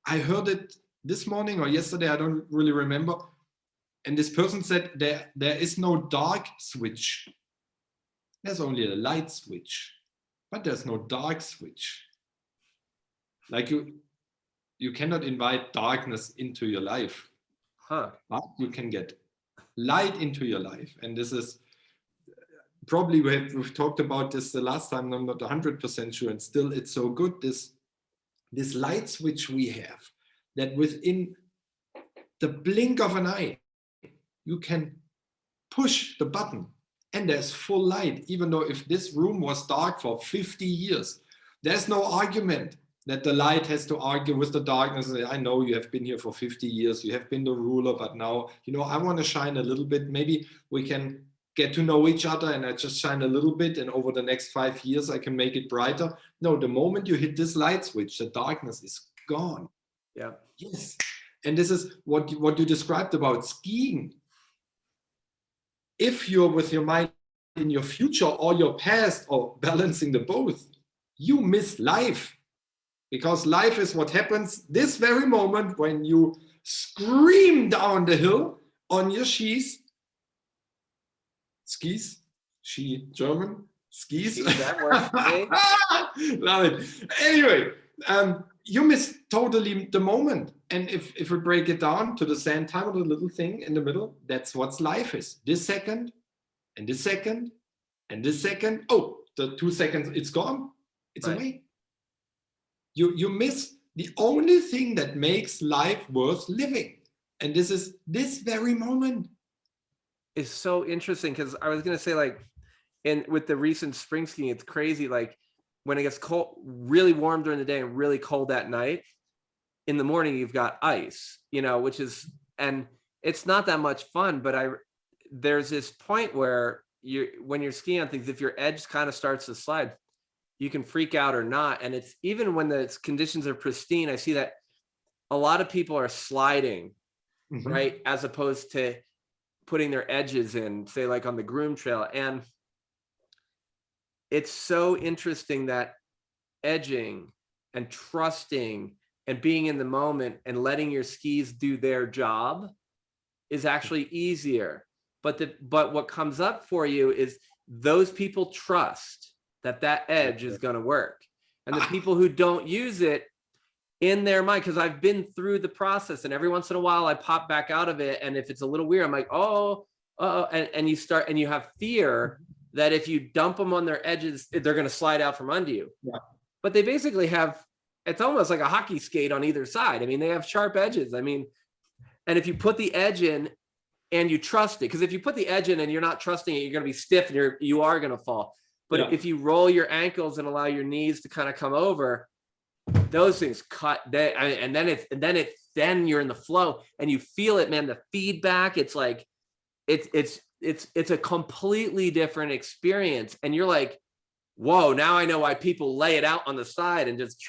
I heard it this morning or yesterday, I don't really remember. And this person said there is no dark switch. There's only a light switch, but there's no dark switch. Like you cannot invite darkness into your life, but you can get light into your life. And this is probably, we've talked about this the last time, I'm not 100% sure, and still it's so good, this light switch we have, that within the blink of an eye, you can push the button and there's full light. Even though if this room was dark for 50 years, there's no argument that the light has to argue with the darkness. I know you have been here for 50 years, you have been the ruler, but now, you know, I want to shine a little bit. Maybe we can get to know each other and I just shine a little bit, and over the next 5 years, I can make it brighter. No, the moment you hit this light switch, the darkness is gone. Yeah. Yes. And this is what you described about skiing. If you're with your mind in your future or your past or balancing the both, you miss life, because life is what happens this very moment when you scream down the hill on your skis, ski, German, skis. That works. Love it. Anyway, you miss totally the moment. And if we break it down to the sand time or the little thing in the middle, that's what life is. This second, and this second, and this second. Oh, the 2 seconds, it's gone. It's Right. away. You miss the only thing that makes life worth living. And this is this very moment. It's so interesting, because I was going to say, like, and with the recent spring skiing, it's crazy. Like when it gets cold, really warm during the day and really cold at night, in the morning, you've got ice, you know, which is, and it's not that much fun, but there's this point where when you're skiing on things, if your edge kind of starts to slide, you can freak out or not. And it's even when the conditions are pristine, I see that a lot of people are sliding, right? As opposed to putting their edges in, say like on the groom trail. And it's so interesting that edging and trusting and being in the moment and letting your skis do their job is actually easier. But what comes up for you is those people trust that edge is going to work. And the people who don't use it in their mind, because I've been through the process, and every once in a while I pop back out of it. And if it's a little weird, I'm like, and you have fear that if you dump them on their edges, they're going to slide out from under you. Yeah. But they basically have, it's almost like a hockey skate on either side. I mean, they have sharp edges. I mean, and if you put the edge in and you trust it, because if you put the edge in and you're not trusting it, you're going to be stiff and you are going to fall. But if you roll your ankles and allow your knees to kind of come over, those things cut. And then you're in the flow and you feel it, man. The feedback, it's like, it's a completely different experience. And you're like, whoa, now I know why people lay it out on the side and just,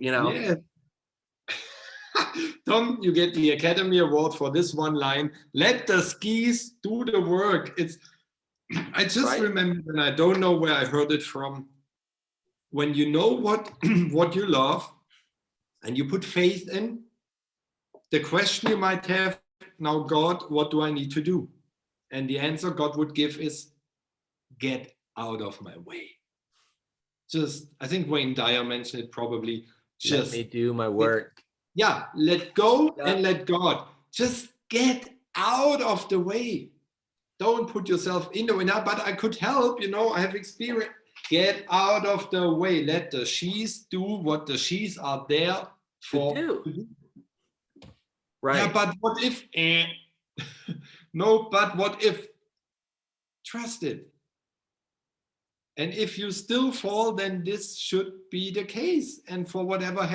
you know. Yeah. Tom, you get the Academy Award for this one line. Let the skis do the work. I just remember, and I don't know where I heard it from. When you know what you love and you put faith in, the question you might have, now God, what do I need to do? And the answer God would give is, get out of my way. I think Wayne Dyer mentioned it probably. Let me do my work. Yeah, let go and let God. Just get out of the way. Don't put yourself in the way. Now, but I could help, I have experience. Get out of the way. Let the she's do what the she's are there for. do. To do. Right. Yeah, but what if? No, but what if? Trust it. And if you still fall, then this should be the case. And for whatever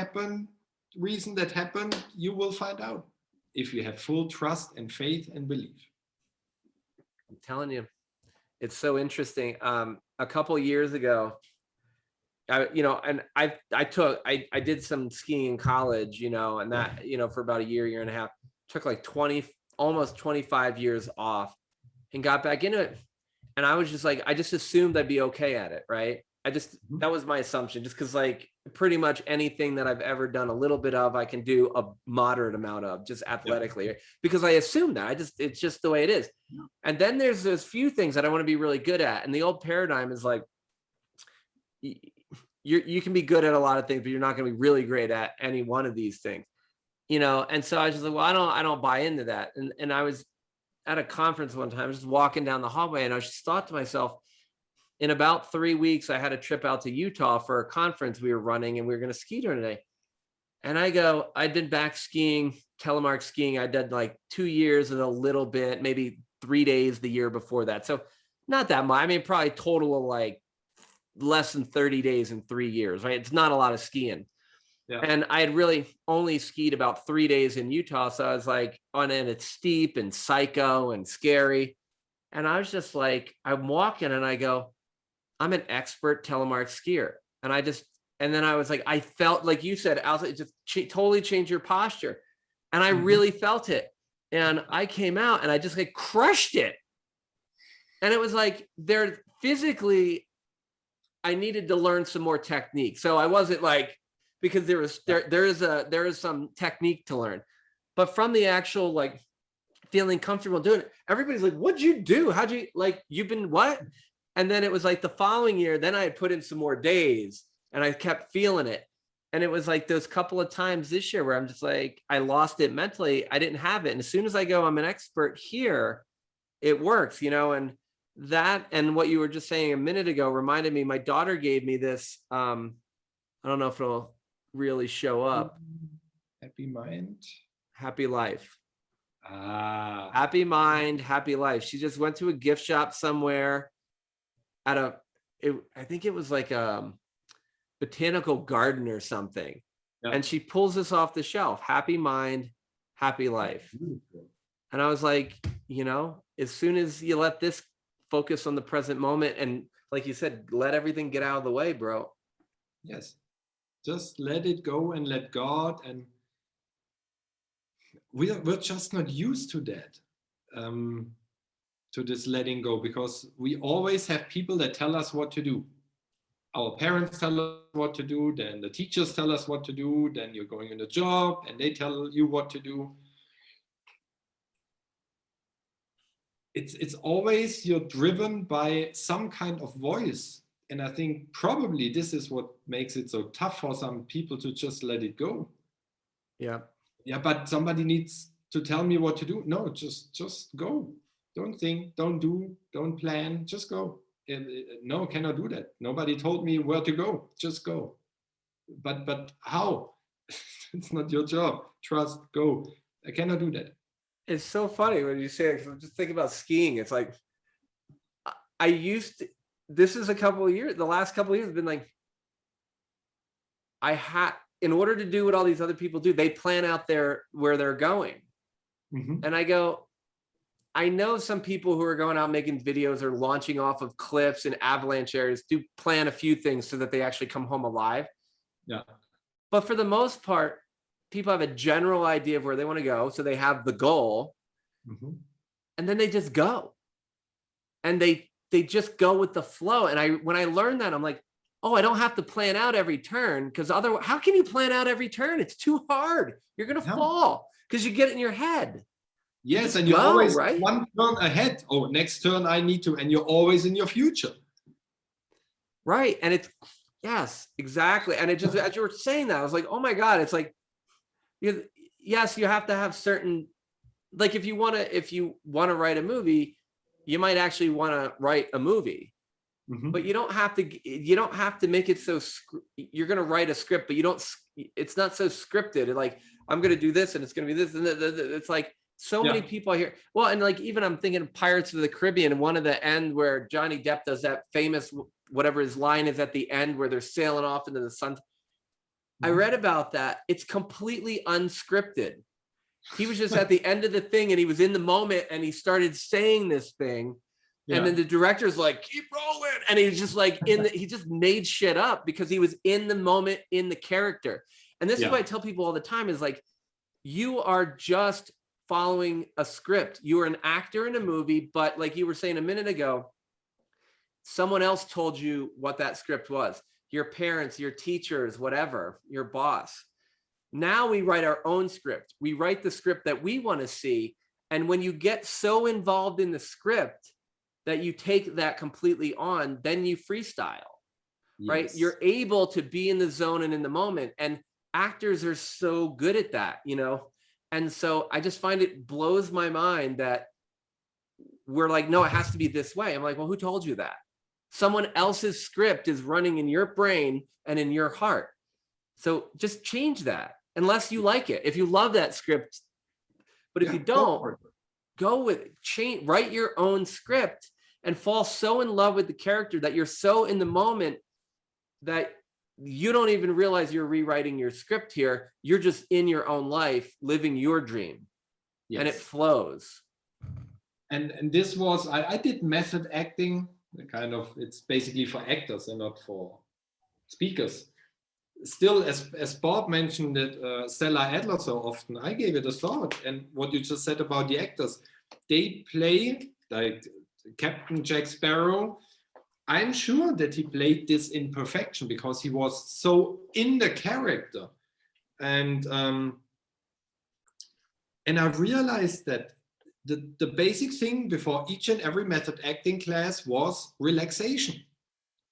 reason that happened, you will find out if you have full trust and faith and belief. I'm telling you, it's so interesting. A couple years ago, I did some skiing in college, and that, for about a year and a half, took like almost 25 years off and got back into it. And I was just like, I just assumed I'd be okay at it. Right. That was my assumption, just because like pretty much anything that I've ever done a little bit of, I can do a moderate amount of, just athletically, because I assume that it's just the way it is. And then there's those few things that I want to be really good at. And the old paradigm is like, you can be good at a lot of things, but you're not going to be really great at any one of these things, And so I was just like, well, I don't buy into that. And I was at a conference one time, just walking down the hallway, and I just thought to myself, in about 3 weeks, I had a trip out to Utah for a conference we were running, and we were going to ski during the day. And I'd been back skiing, telemark skiing. I did like 2 years and a little bit, maybe 3 days the year before that. So not that much. I mean, probably total of like less than 30 days in 3 years, right? It's not a lot of skiing. Yeah. And I had really only skied about 3 days in Utah. So I was like, and it's steep and psycho and scary. And I was just like, I'm walking and I go, I'm an expert telemark skier. And then I was like, I felt like you said, it just totally changed your posture. And I really felt it. And I came out and I just like crushed it. And it was like, physically, I needed to learn some more technique. So I wasn't like, because there is some technique to learn, but from the actual like feeling comfortable doing it, everybody's like, what'd you do? How'd you, like, you've been what? And then it was like the following year, then I had put in some more days and I kept feeling it. And it was like those couple of times this year where I'm just like, I lost it mentally. I didn't have it. And as soon as I go, I'm an expert here, it works, and that, and what you were just saying a minute ago reminded me, my daughter gave me this, I don't know if it'll really show up. Happy mind, happy life. Ah, happy mind, happy life. She just went to a gift shop somewhere I think it was like a botanical garden or something. Yeah. And she pulls this off the shelf, happy mind, happy life. And I was like, as soon as you let this focus on the present moment, and like you said, let everything get out of the way, bro. Yes. Just let it go and let God. And we're just not used to that, to this letting go, because we always have people that tell us what to do. Our parents tell us what to do, then the teachers tell us what to do, then you're going in a job and they tell you what to do. It's always you're driven by some kind of voice. And I think probably this is what makes it so tough for some people to just let it go. Yeah. Yeah, but somebody needs to tell me what to do. No, just go. Don't think, don't do, don't plan, just go. No, cannot do that. Nobody told me where to go. Just go. But how? It's not your job. Trust, go. I cannot do that. It's so funny when you say it, 'cause I'm just thinking about skiing. It's like, this is the last couple of years have been like, in order to do what all these other people do, they plan out where they're going. Mm-hmm. And I go, I know some people who are going out making videos or launching off of cliffs and avalanche areas do plan a few things so that they actually come home alive. Yeah. But for the most part, people have a general idea of where they want to go. So they have the goal, mm-hmm. and then they just go. And they just go with the flow. And when I learned that, I'm like, oh, I don't have to plan out every turn, because otherwise, how can you plan out every turn? It's too hard. You're going to fall because you get it in your head. Yes, and you're always right? One turn ahead. Oh, next turn I need to, and you're always in your future. Right. And yes, exactly. And it just, as you were saying that, I was like, oh my God, it's like, yes, you have to have certain, like if you want to write a movie, you might actually want to write a movie. but you don't have to make it so, you're going to write a script, but it's not so scripted. Like, I'm going to do this and it's going to be this. And it's like so many people here. Well, and like, even I'm thinking of Pirates of the Caribbean, one of the end where Johnny Depp does that famous, whatever his line is at the end, where they're sailing off into the sun. I read about that. It's completely unscripted. He was just at the end of the thing and he was in the moment and he started saying this thing. And then the director's like, keep rolling. And he's just like, he just made shit up because he was in the moment, in the character. And this is what I tell people all the time is like, you are just following a script. You are an actor in a movie, but like you were saying a minute ago, someone else told you what that script was. Your parents, your teachers, whatever, your boss. Now we write our own script. We write the script that we want to see. And when you get so involved in the script that you take that completely on, then you freestyle, right? You're able to be in the zone and in the moment. And actors are so good at that, you know? And so I just find it blows my mind that we're like, no, it has to be this way. I'm like, well, who told you that? Someone else's script is running in your brain and in your heart. So just change that unless you like it. If you love that script, but if you don't, go with it. Change, write your own script and fall so in love with the character that you're so in the moment that you don't even realize you're rewriting your script here. You're just in your own life, living your dream, and it flows. And this was, I did method acting, kind of, it's basically for actors and not for speakers. Still, as Bob mentioned it, Stella Adler so often, I gave it a thought. And what you just said about the actors, they play like Captain Jack Sparrow. I'm sure that he played this in perfection because he was so in the character. And I realized that the basic thing before each and every method acting class was relaxation.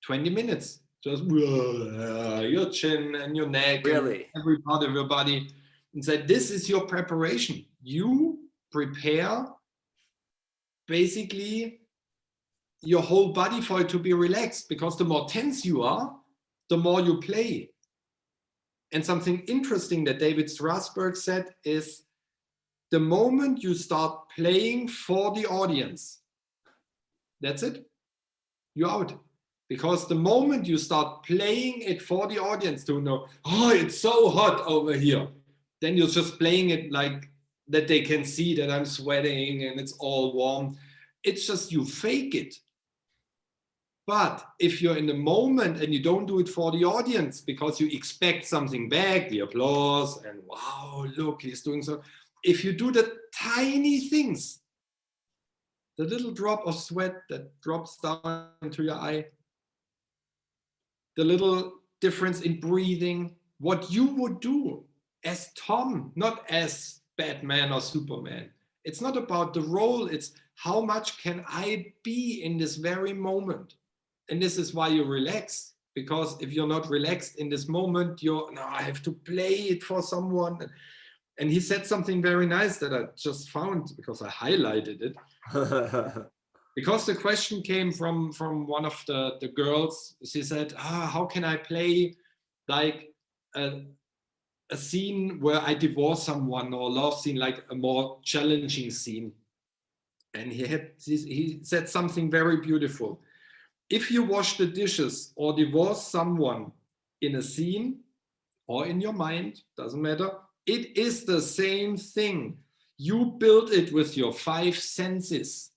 20 minutes. Just your chin and your neck, really, and every part of your body, and said, this is your preparation. You prepare basically your whole body for it to be relaxed, because the more tense you are, the more you play. And something interesting that David Strasberg said is, the moment you start playing for the audience, that's it, you're out. Because the moment you start playing it for the audience to know, oh, it's so hot over here, then you're just playing it like that they can see that I'm sweating and it's all warm. It's just you fake it. But if you're in the moment and you don't do it for the audience because you expect something back, the applause, and wow, look, he's doing so. If you do the tiny things, the little drop of sweat that drops down into your eye, the little difference in breathing, what you would do as Tom, not as Batman or Superman. It's not about the role, it's how much can I be in this very moment? And this is why you relax, because if you're not relaxed in this moment, no, I have to play it for someone. And he said something very nice that I just found because I highlighted it. Because the question came from one of the girls. She said, how can I play like a scene where I divorce someone, or a love scene, like a more challenging scene? And he said something very beautiful. If you wash the dishes or divorce someone in a scene or in your mind, doesn't matter, it is the same thing. You build it with your 5 senses.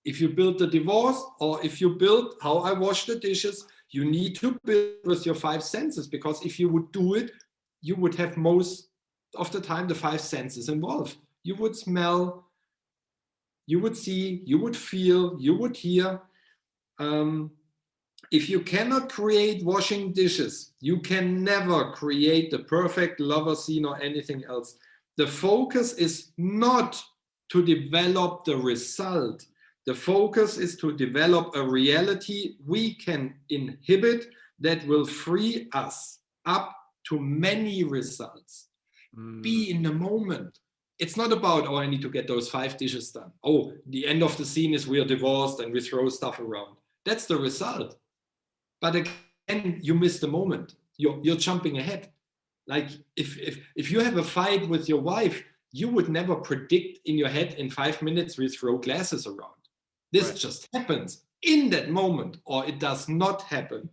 If you build the divorce, or if you build how I wash the dishes, you need to build with your 5 senses, because if you would do it, you would have most of the time the 5 senses involved. You would smell, you would see, you would feel, you would hear. If you cannot create washing dishes, you can never create the perfect lover scene or anything else. The focus is not to develop the result. The focus is to develop a reality we can inhibit that will free us up to many results. Be in the moment. It's not about, oh, I need to get those 5 dishes done. Oh, the end of the scene is we are divorced and we throw stuff around. That's the result. But again, you miss the moment. You're jumping ahead. Like if you have a fight with your wife, you would never predict in your head in 5 minutes we throw glasses around. This Right. just happens in that moment, or it does not happen.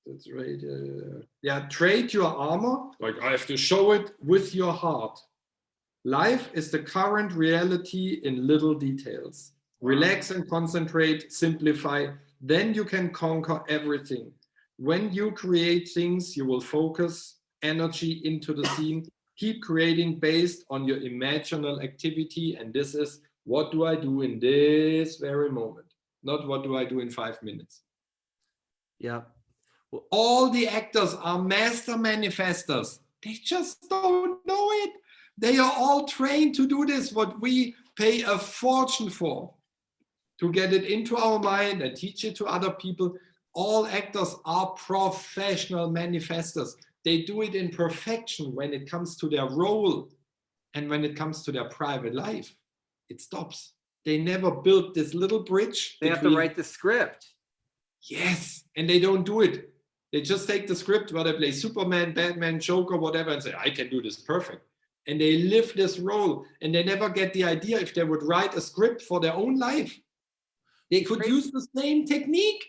That's right. Yeah, trade your armor. Like, I have to show it with your heart. Life is the current reality in little details. Relax and concentrate, simplify, then you can conquer everything. When you create things, you will focus energy into the scene. Keep creating based on your imaginal activity. And this is, what do I do in this very moment? Not what do I do in 5 minutes. Yeah. All the actors are master manifestors. They just don't know it. They are all trained to do this, what we pay a fortune for, to get it into our mind and teach it to other people. All actors are professional manifestors. They do it in perfection when it comes to their role, and when it comes to their private life, it stops. They never built this little bridge. They have to write the script. Yes, and they don't do it. They just take the script where they play Superman, Batman, Joker, whatever, and say, I can do this perfect. And they live this role, and they never get the idea if they would write a script for their own life. They could use the same technique.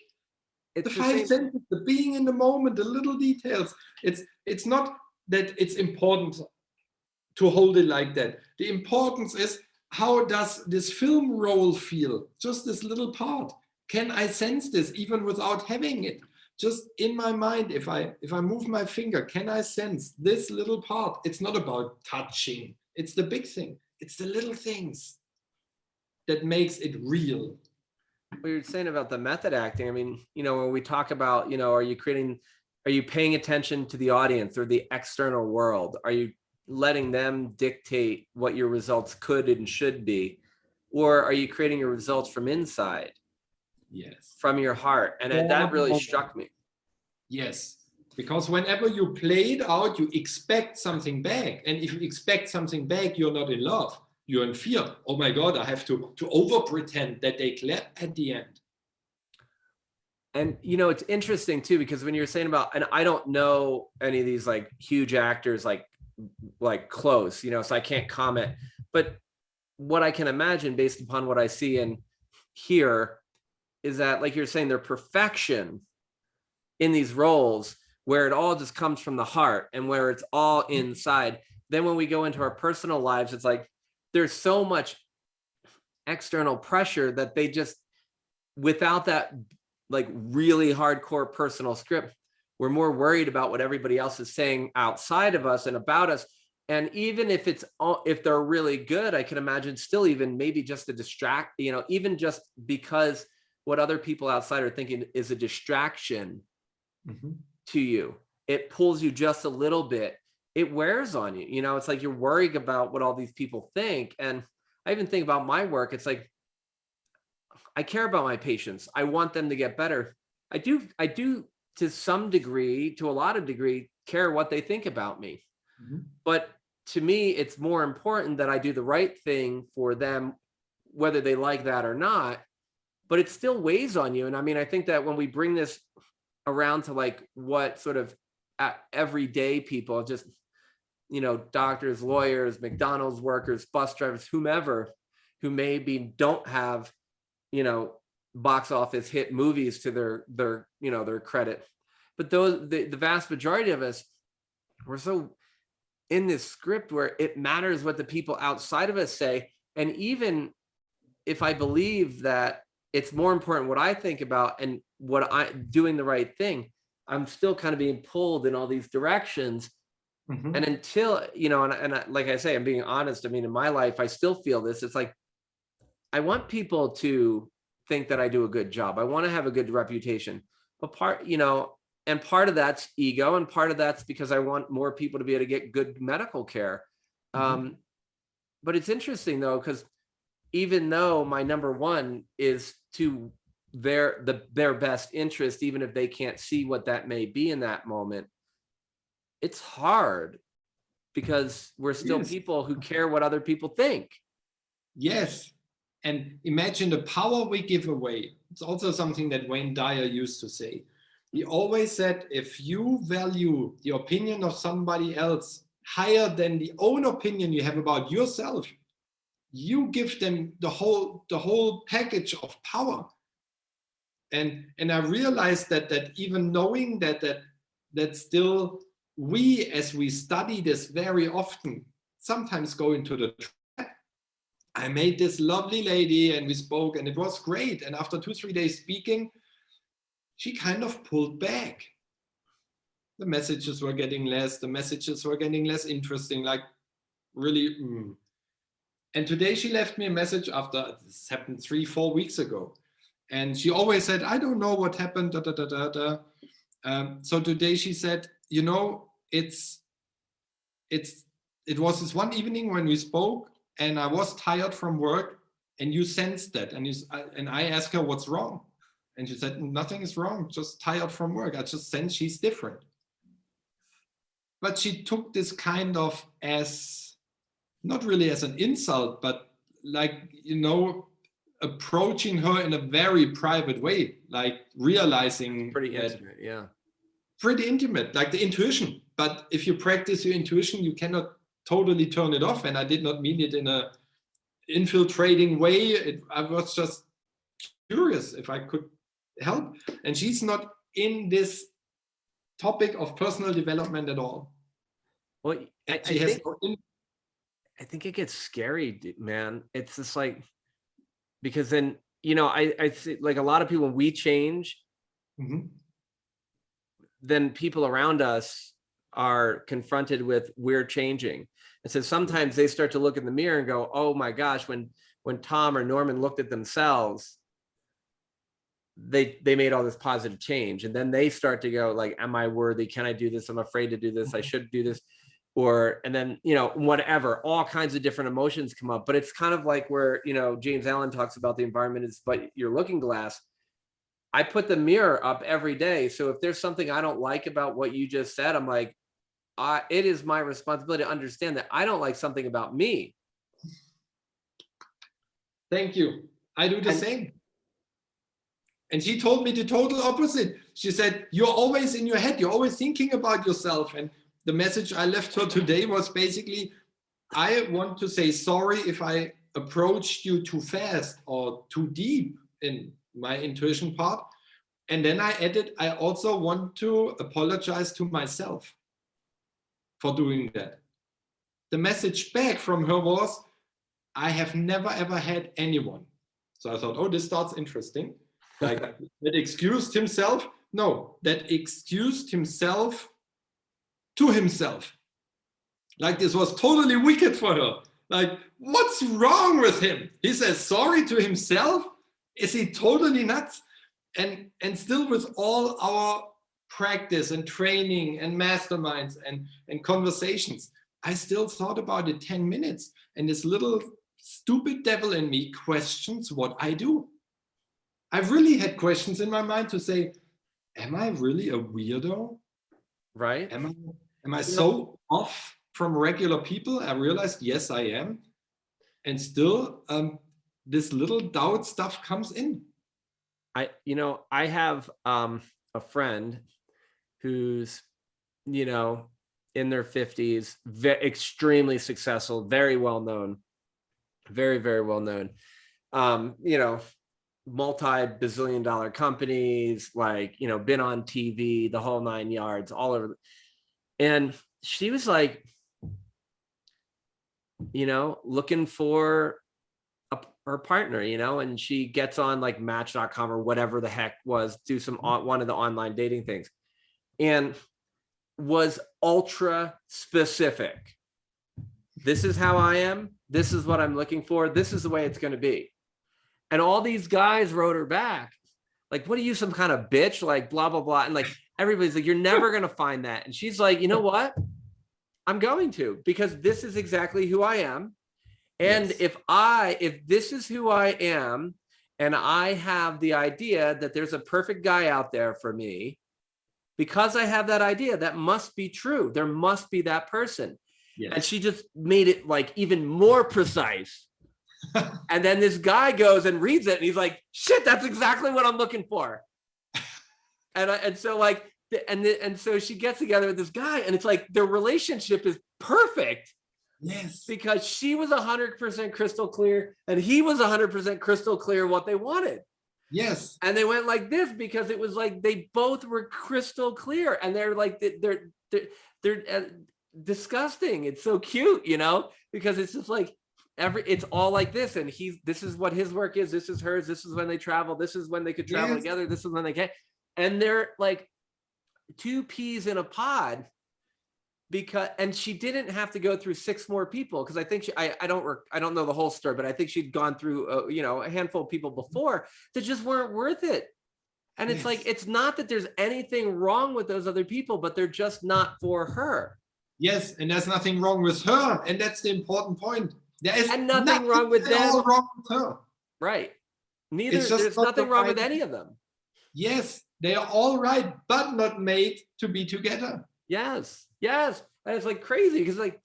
The 5 sentences, the being in the moment, the little details. It's not that it's important to hold it like that. The importance is, how does this film role feel? Just this little part. Can I sense this even without having it? Just in my mind, if I move my finger, can I sense this little part? It's not about touching. It's the big thing. It's the little things that makes it real. What you're saying about the method acting, I mean, when we talk about, are you paying attention to the audience or the external world? Are you letting them dictate what your results could and should be? Or are you creating your results from inside? Yes. From your heart? And that really struck me. Yes. Because whenever you play it out, you expect something back. And if you expect something back, you're not in love. You're in fear. Oh my God, I have to over pretend that they clap at the end. And it's interesting too, because when you're saying about, and I don't know any of these like huge actors like close, so I can't comment, but what I can imagine based upon what I see and hear is that, like you're saying, their perfection in these roles where it all just comes from the heart and where it's all inside. Then when we go into our personal lives, it's like there's so much external pressure that they just, without that like really hardcore personal script, we're more worried about what everybody else is saying outside of us and about us. And even if they're really good, I can imagine still even maybe just to distract, even just because what other people outside are thinking is a distraction to you. It pulls you just a little bit. It wears on you. It's like you're worrying about what all these people think. And I even think about my work. It's like, I care about my patients. I want them to get better. I do to some degree, to a lot of degree, care what they think about me. But to me, it's more important that I do the right thing for them, whether they like that or not. But it still weighs on you. And I mean, I think that when we bring this around to like what sort of everyday people, just, doctors, lawyers, McDonald's workers, bus drivers, whomever, who maybe don't have, box office hit movies to their credit. But the vast majority of us, we're so in this script where it matters what the people outside of us say. And even if I believe that it's more important what I think about and what I'm doing the right thing, I'm still kind of being pulled in all these directions. And until, and like I say, I'm being honest. I mean, in my life, I still feel this. It's like, I want people to think that I do a good job. I want to have a good reputation, but part of that's ego. And part of that's because I want more people to be able to get good medical care. But it's interesting though, because even though my number one is to their best interest, even if they can't see what that may be in that moment, it's hard because we're still people who care what other people think. Yes. And imagine the power we give away. It's also something that Wayne Dyer used to say. He always said, if you value the opinion of somebody else higher than the own opinion you have about yourself, you give them the whole package of power. And I realized that even knowing that still we, as we study this very often, sometimes go into the trap. I made this lovely lady and we spoke and it was great. And after 2-3 days speaking, she kind of pulled back. The messages were getting less, the messages were getting less interesting, like really. And today she left me a message after this happened 3-4 weeks ago. And she always said, I don't know what happened, da, da, da, da, da. So today she said, you know, it was this one evening when we spoke and I was tired from work and you sensed that. And I asked her, what's wrong? And she said, nothing is wrong, just tired from work. I just sense she's different. But she took this kind of as, not really as an insult, but like, you know, approaching her in a very private way, like realizing Pretty intimate, yeah. Pretty intimate, like the intuition. But if you practice your intuition, you cannot totally turn it off. And I did not mean it in a infiltrating way. I was just curious if I could help. And she's not in this topic of personal development at all. Well, I think it gets scary, man. It's just like, because then, you know, I see like a lot of people, when we change, then people around us are confronted with we're changing. And so sometimes they start to look in the mirror and go, oh my gosh, when Tom or Norman looked at themselves, they made all this positive change. And then they start to go like, am I worthy? Can I do this? I'm afraid to do this. I should do this. And then, you know, whatever, all kinds of different emotions come up. But it's kind of like where, you know, James Allen talks about the environment is but your looking glass. I put the mirror up every day. So if there's something I don't like about what you just said, I'm like, it is my responsibility to understand that I don't like something about me. Thank you. I do the same. And she told me the total opposite. She said, you're always in your head. You're always thinking about yourself. And the message I left her today was basically, I want to say sorry if I approached you too fast or too deep in my intuition part. And then I added, I also want to apologize to myself for doing that. The message back from her was, I have never ever had anyone. So I thought, oh, this starts interesting. Like that excused himself. No, that excused himself to himself. Like this was totally wicked for her. Like, what's wrong with him? He says sorry to himself. Is he totally nuts? And still with all our practice and training and masterminds and conversations, I still thought about it 10 minutes. And this little stupid devil in me questions what I do. I've really had questions in my mind to say, am I really a weirdo? Right. Am I so off from regular people? I realized, yes, I am. And still, this little doubt stuff comes in. I have a friend who's, you know, in their 50s, extremely successful, very well known, very, very well known, you know, multi-bazillion-dollar companies, like, you know, been on TV, the whole 9 yards, all over. And she was like, you know, looking for her partner, you know, and she gets on like Match.com or whatever the heck was, do one of the online dating things, and was ultra specific. This is how I am. This is what I'm looking for. This is the way it's going to be. And all these guys wrote her back, like, what are you, some kind of bitch? Like, blah, blah, blah. And like, everybody's like, you're never going to find that. And she's like, you know what? I'm going to, because this is exactly who I am. And yes, if this is who I am, and I have the idea that there's a perfect guy out there for me, because I have that idea, that must be true. There must be that person. Yes. And she just made it like even more precise. And then this guy goes and reads it and he's like, shit, that's exactly what I'm looking for. And so like, and so she gets together with this guy and it's like their relationship is perfect. Yes. Because she was 100% crystal clear and he was 100% crystal clear what they wanted. Yes. And they went like this because it was like they both were crystal clear and they're like they're disgusting. It's so cute, you know, because it's just like it's all like this, and this is what his work is, this is hers, this is when they travel, this is when they could travel together, this is when they can't, and they're like two peas in a pod. And she didn't have to go through 6 more people because I think I don't know the whole story, but I think she'd gone through a handful of people before that just weren't worth it. And it's like, it's not that there's anything wrong with those other people, but they're just not for her. Yes, and there's nothing wrong with her, and that's the important point. There is nothing wrong with them. All wrong with her. Right. There's nothing wrong with any of them. Yes, they are all right, but not made to be together. Yes. Yes. And it's like crazy because like,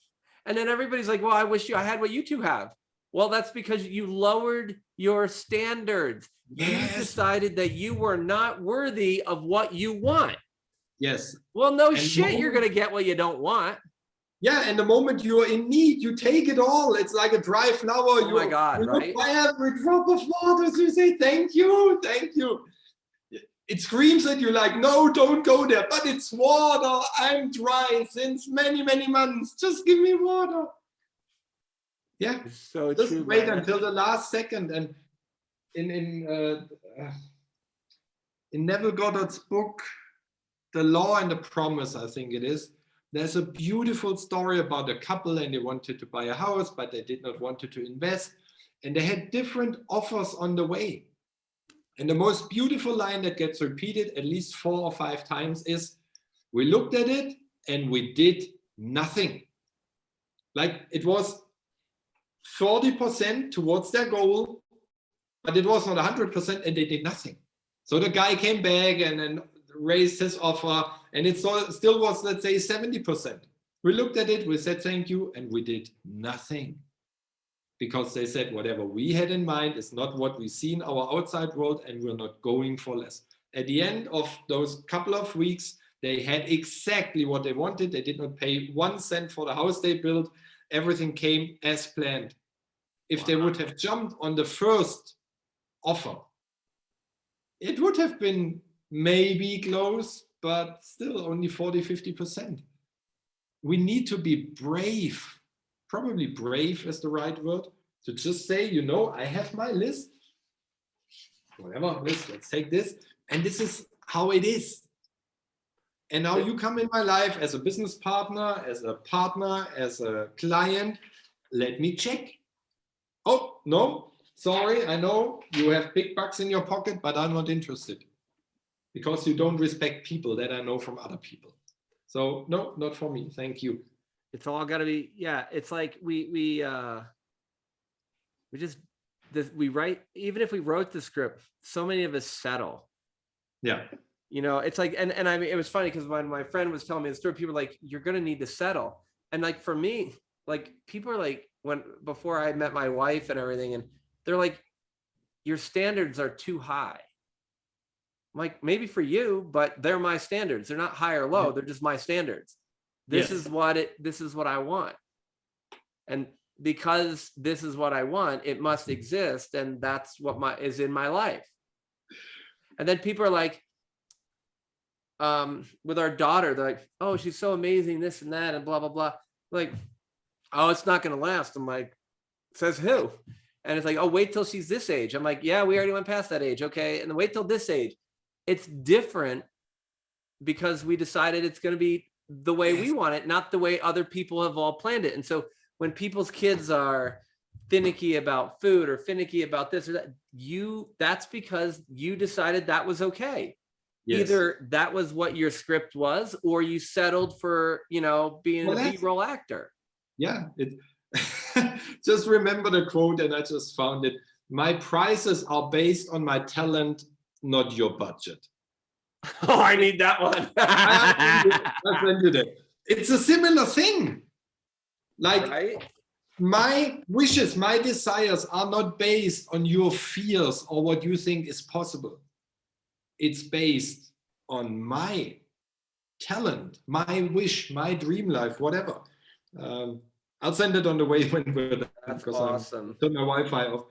and then everybody's like, well, I wish I had what you two have. Well, that's because you lowered your standards. Yes. You decided that you were not worthy of what you want. Yes. Well, no shit, you're going to get what you don't want. Yeah, and the moment you're in need, you take it all. It's like a drive now. Oh my God, right? By every drop of water, you say, thank you, thank you. It screams at you like, no, don't go there. But it's water. I'm dry since many, many months. Just give me water. Yeah. It's so just true, wait man. until the last second. And in Neville Goddard's book, The Law and the Promise, I think it is, there's a beautiful story about a couple and they wanted to buy a house, but they did not want to invest. And they had different offers on the way. And the most beautiful line that gets repeated at least 4 or 5 times is, we looked at it and we did nothing. Like it was 40% towards their goal, but it was not 100% and they did nothing. So the guy came back and then raised his offer and it still was, let's say, 70%. We looked at it, we said thank you, and we did nothing. Because they said whatever we had in mind is not what we see in our outside world and we're not going for less. At the end of those couple of weeks, they had exactly what they wanted. They did not pay 1 cent for the house they built. Everything came as planned. If they would have jumped on the first offer, it would have been maybe close, but still only 40–50%. We need to be brave. Probably brave is the right word, to just say, you know, I have my list, whatever list, let's take this, and this is how it is. And now you come in my life as a business partner, as a client, let me check. Oh, no, sorry, I know you have big bucks in your pocket, but I'm not interested. Because you don't respect people that I know from other people. So no, not for me, thank you. It's all got to be, yeah. It's like we write, even if we wrote the script, so many of us settle. Yeah. You know, it's like, and I mean, it was funny because when my friend was telling me the story, people were like, you're going to need to settle. And like, for me, like people are like, before I met my wife and everything, and they're like, your standards are too high. I'm like, maybe for you, but they're my standards. They're not high or low. They're just my standards. This is what I want. And because this is what I want, it must exist. And that's what is in my life. And then people are like, with our daughter, they're like, oh, she's so amazing, this and that, and blah, blah, blah. Like, oh, it's not going to last. I'm like, says who? And it's like, oh, wait till she's this age. I'm like, yeah, we already went past that age. Okay. And then wait till this age. It's different because we decided it's going to be the way we want it, not the way other people have all planned it. And so when people's kids are finicky about food or finicky about this or that, that's because you decided that was okay. Yes. Either that was what your script was, or you settled for, being a B-roll actor. Yeah. Just remember the quote, and I just found it. My prices are based on my talent, not your budget. Oh, I need that one. I'll send you that. It's a similar thing. Like, right? my wishes, my desires are not based on your fears or what you think is possible. It's based on my talent, my wish, my dream life, whatever. I'll send it on the way when we're done. That's because awesome. I turned my Wi-Fi off.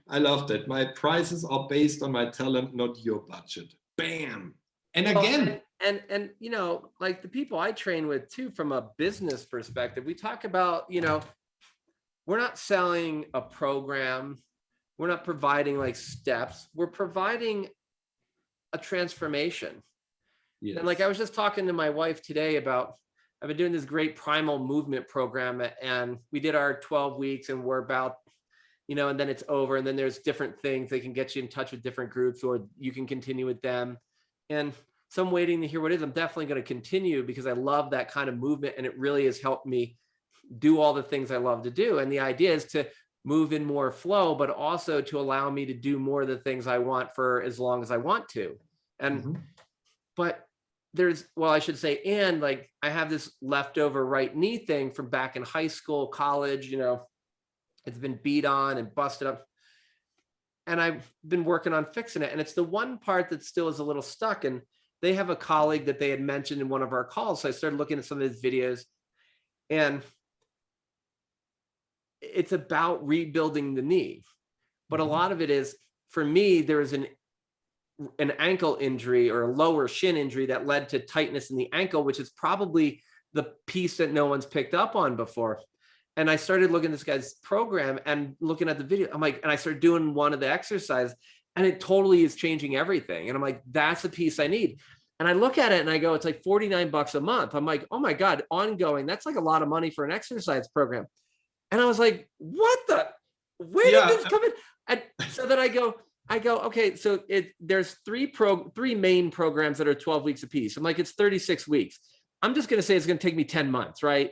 I love that. My prices are based on my talent, not your budget. Bam. And again, and you know, like the people I train with too, from a business perspective, we talk about, you know, we're not selling a program, we're not providing like steps, we're providing a transformation. yes. And like I was just talking to my wife today about, I've been doing this great primal movement program, and we did our 12 weeks and we're about, you know, and then it's over, and then there's different things. They can get you in touch with different groups, or you can continue with them. And so I'm waiting to hear what it is. I'm definitely going to continue because I love that kind of movement, and it really has helped me do all the things I love to do. And the idea is to move in more flow, but also to allow me to do more of the things I want for as long as I want to. And but there's, well, I should say, and like I have this leftover right knee thing from back in high school, college, you know, it's been beat on and busted up. And I've been working on fixing it. And it's the one part that still is a little stuck. And they have a colleague that they had mentioned in one of our calls. So I started looking at some of his videos, and it's about rebuilding the knee. But a lot of it is, for me, there is an ankle injury or a lower shin injury that led to tightness in the ankle, which is probably the piece that no one's picked up on before. And I started looking at this guy's program and looking at the video. I'm like, and I started doing one of the exercises, and it totally is changing everything. And I'm like, that's the piece I need. And I look at it and I go, it's like $49 a month. I'm like, oh my God, ongoing. That's like a lot of money for an exercise program. And I was like, what the, where did this come in? And so then I go, okay, so there's three main programs that are 12 weeks apiece. I'm like, it's 36 weeks. I'm just going to say it's going to take me 10 months, right?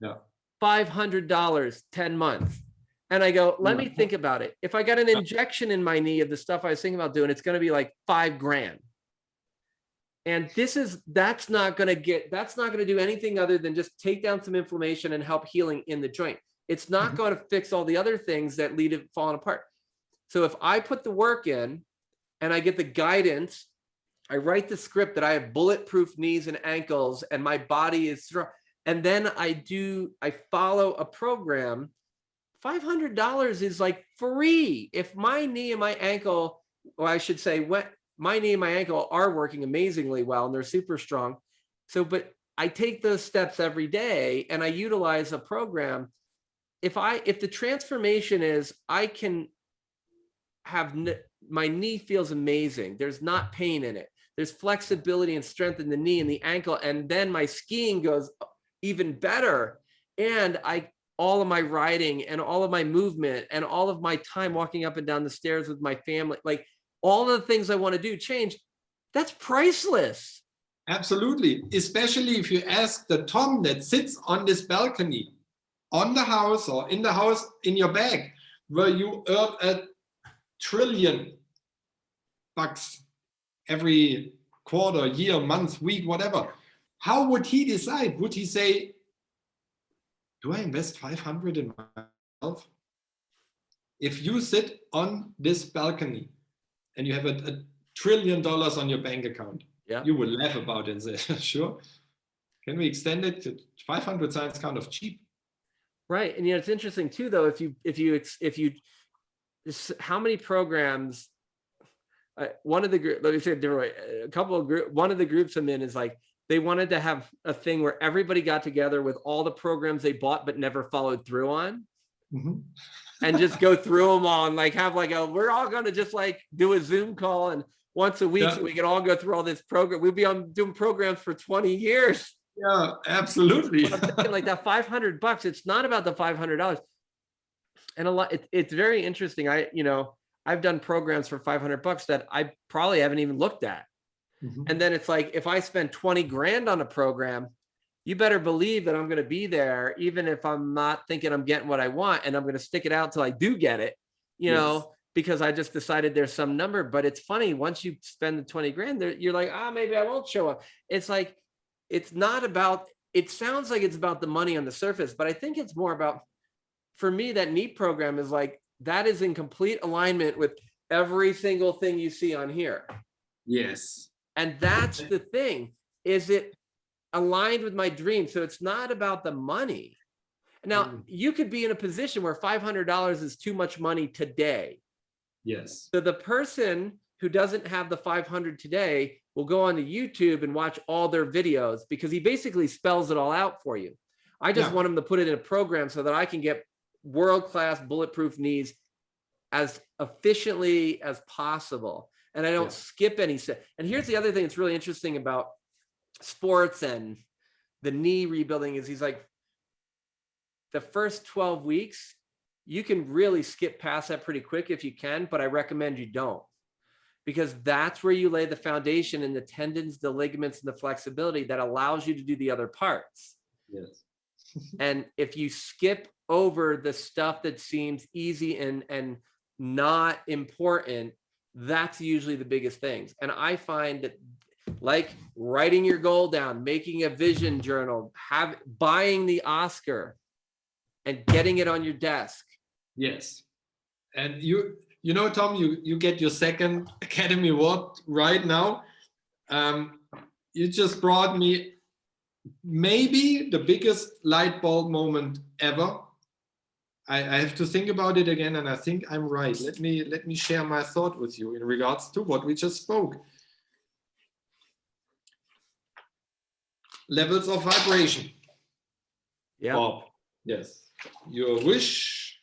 Yeah. $500, 10 months. And I go, let me think about it. If I got an injection in my knee of the stuff I was thinking about doing, it's going to be like $5,000. And that's not going to do anything other than just take down some inflammation and help healing in the joint. It's not going to fix all the other things that lead it falling apart. So if I put the work in and I get the guidance, I write the script that I have bulletproof knees and ankles and my body is strong, and then I follow a program, $500 is like free. If my knee and my ankle, or I should say, my knee and my ankle are working amazingly well and they're super strong. So, but I take those steps every day and I utilize a program. If the transformation is, I can have, my knee feels amazing. There's not pain in it. There's flexibility and strength in the knee and the ankle. And then my skiing goes even better. And all of my riding and all of my movement and all of my time walking up and down the stairs with my family, like all of the things I want to do change. That's priceless. Absolutely. Especially if you ask the Tom that sits on this balcony on the house or in the house in your bag, where you earn $1 trillion every quarter, year, month, week, whatever. How would he decide? Would he say, do I invest 500 in myself? If you sit on this balcony and you have $1 trillion on your bank account, you will laugh about it and say, sure. Can we extend it to 500? Sounds kind of cheap. Right. And it's interesting too, though, if you how many programs, one of the group, let me say it a different way, one of the groups I'm in is like, they wanted to have a thing where everybody got together with all the programs they bought but never followed through on, and just go through them all and like have like we're all going to just like do a Zoom call and once a week so we can all go through all this program. We'll be on doing programs for 20 years. Yeah, absolutely. But I'm thinking like that $500, it's not about the $500. And it's very interesting. I've done programs for $500 that I probably haven't even looked at. And then it's like, if I spend 20 grand on a program, you better believe that I'm going to be there, even if I'm not thinking I'm getting what I want, and I'm going to stick it out till I do get it, you know, because I just decided there's some number. But it's funny, once you spend the 20 grand there, you're like, maybe I won't show up. It's like, it's not about, it sounds like it's about the money on the surface, but I think it's more about for me, that NEAT program is like, that is in complete alignment with every single thing you see on here. Yes. And that's the thing, is it aligned with my dream? So it's not about the money. Now, you could be in a position where $500 is too much money today. Yes. So the person who doesn't have the 500 today will go onto YouTube and watch all their videos, because he basically spells it all out for you. I just want him to put it in a program so that I can get world-class bulletproof knees as efficiently as possible. And I don't skip any step. And here's the other thing that's really interesting about sports and the knee rebuilding is, he's like, the first 12 weeks, you can really skip past that pretty quick if you can, but I recommend you don't, because that's where you lay the foundation and the tendons, the ligaments, and the flexibility that allows you to do the other parts. Yes. And if you skip over the stuff that seems easy and not important, that's usually the biggest things. And I find that, like writing your goal down, making a vision journal, buying the Oscar and getting it on your desk. Yes. And you know, Tom, you get your second Academy Award right now. You just brought me maybe the biggest light bulb moment ever. I have to think about it again, and I think I'm right. Let me share my thought with you in regards to what we just spoke. Levels of vibration. Yeah. Bob. Yes. Your wish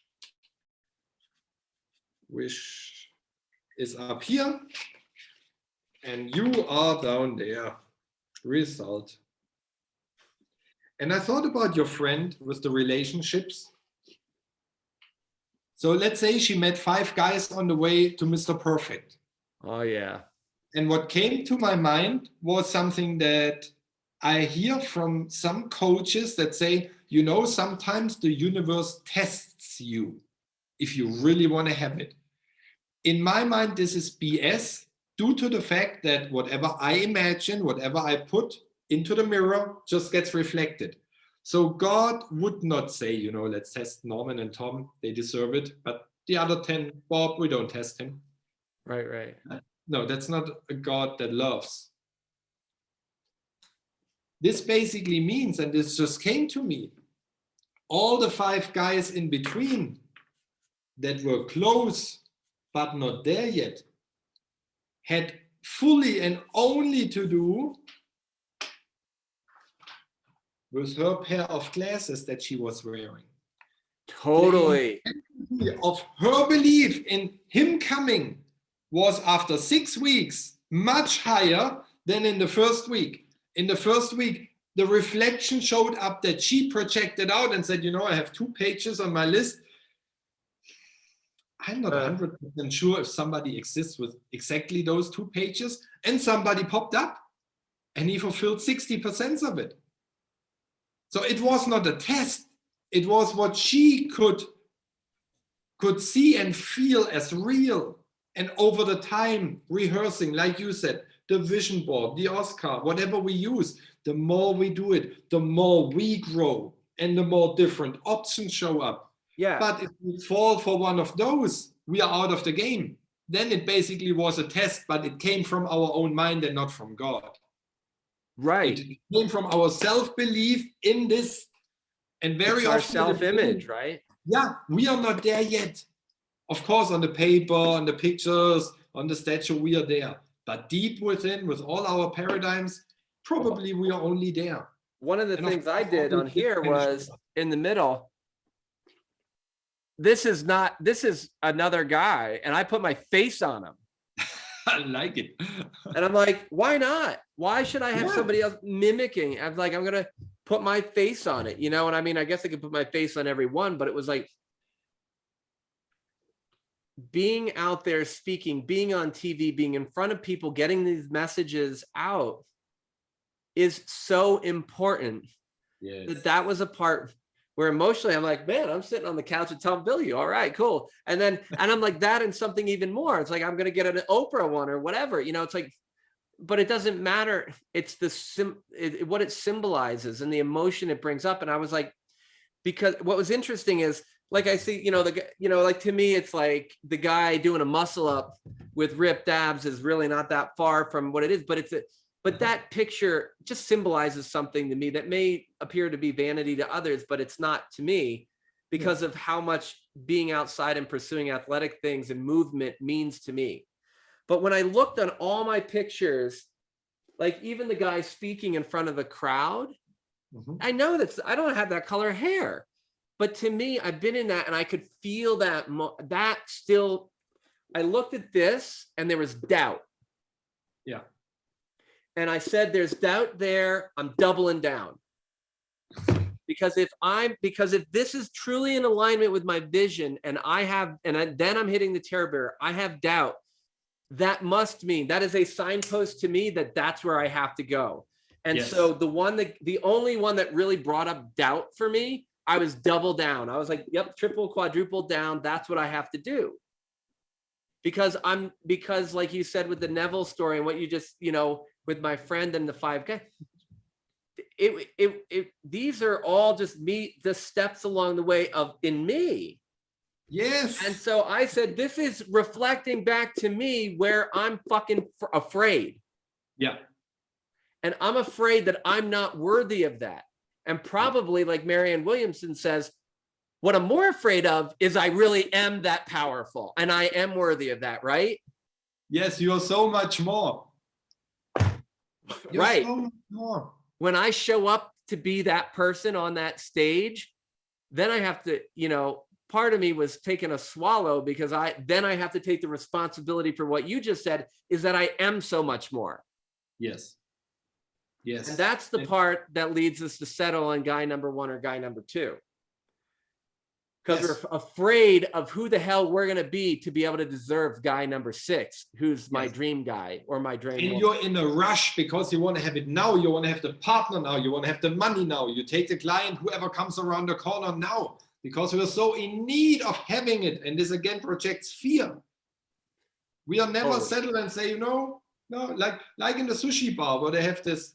is up here, and you are down there. Result. And I thought about your friend with the relationships. So let's say she met 5 guys on the way to Mr. Perfect. Oh, yeah. And what came to my mind was something that I hear from some coaches that say, you know, sometimes the universe tests you if you really want to have it. In my mind, this is BS, due to the fact that whatever I imagine, whatever I put into the mirror just gets reflected. So God would not say, you know, let's test Norman and Tom, they deserve it. But the other 10, Bob, we don't test him. Right. No, that's not a God that loves. This basically means, and this just came to me, all the 5 guys in between that were close but not there yet had fully and only to do with her pair of glasses that she was wearing. Totally. Of her belief in him coming was, after 6 weeks, much higher than in the first week. In the first week, the reflection showed up that she projected out and said, you know, I have 2 pages on my list. I'm not 100% sure if somebody exists with exactly those 2 pages. And somebody popped up and he fulfilled 60% of it. So it was not a test. It was what she could see and feel as real. And over the time, rehearsing, like you said, the vision board, the Oscar, whatever we use, the more we do it, the more we grow and the more different options show up. Yeah. But if we fall for one of those, we are out of the game. Then it basically was a test, but it came from our own mind and not from God. Right. It came from our self-belief in this. And very our often, self-image, right? Yeah, we are not there yet. Of course, on the paper, on the pictures, on the statue, we are there. But deep within, with all our paradigms, probably we are only there. One of the things I did on here was, in the middle, this is another guy, and I put my face on him. I like it. And I'm like, why not? Why should I have somebody else mimicking? I'm like, I'm going to put my face on it, you know? And I mean, I guess I could put my face on every one, but it was like, being out there speaking, being on TV, being in front of people, getting these messages out is so important. Yes. That was a part where emotionally I'm like, man, I'm sitting on the couch with Tom Billieu. All right, cool. And I'm like that and something even more. It's like, I'm going to get an Oprah one or whatever, you know, it's like, but it doesn't matter. It's what it symbolizes and the emotion it brings up. And I was like, because what was interesting is, like I see, like to me, it's like the guy doing a muscle up with ripped abs is really not that far from what it is, but that picture just symbolizes something to me that may appear to be vanity to others, but it's not to me because of how much being outside and pursuing athletic things and movement means to me. But when I looked on all my pictures, like even the guy speaking in front of the crowd, I know that I don't have that color hair, but to me, I've been in that and I could feel that still. I looked at this and there was doubt. Yeah. And I said, there's doubt there. I'm doubling down. Because if this is truly in alignment with my vision and then I'm hitting the terror barrier, I have doubt. That must mean that is a signpost to me that that's where I have to go. And so the only one that really brought up doubt for me, I was double down. I was like, yep, triple, quadruple down. That's what I have to do. Because like you said with the Neville story and what you just, with my friend and the 5K, these are all just the steps along the way in me. Yes. And so I said, this is reflecting back to me where I'm fucking afraid. Yeah. And I'm afraid that I'm not worthy of that. And probably like Marianne Williamson says, what I'm more afraid of is I really am that powerful and I am worthy of that, right? Yes, you're so much more. Right. So much more. When I show up to be that person on that stage, then I have to, part of me was taking a swallow because I have to take the responsibility for what you just said is that I am so much more. Yes. Yes. And that's the part that leads us to settle on guy number 1 or guy number 2. Because we're afraid of who the hell we're going to be able to deserve guy number 6, who's my dream guy or my dream. And you're in a rush because you want to have it now. You want to have the partner now. You want to have the money now. You take the client, whoever comes around the corner now, because we're so in need of having it. And this again projects fear. We are never settled and say, no, like in the sushi bar where they have this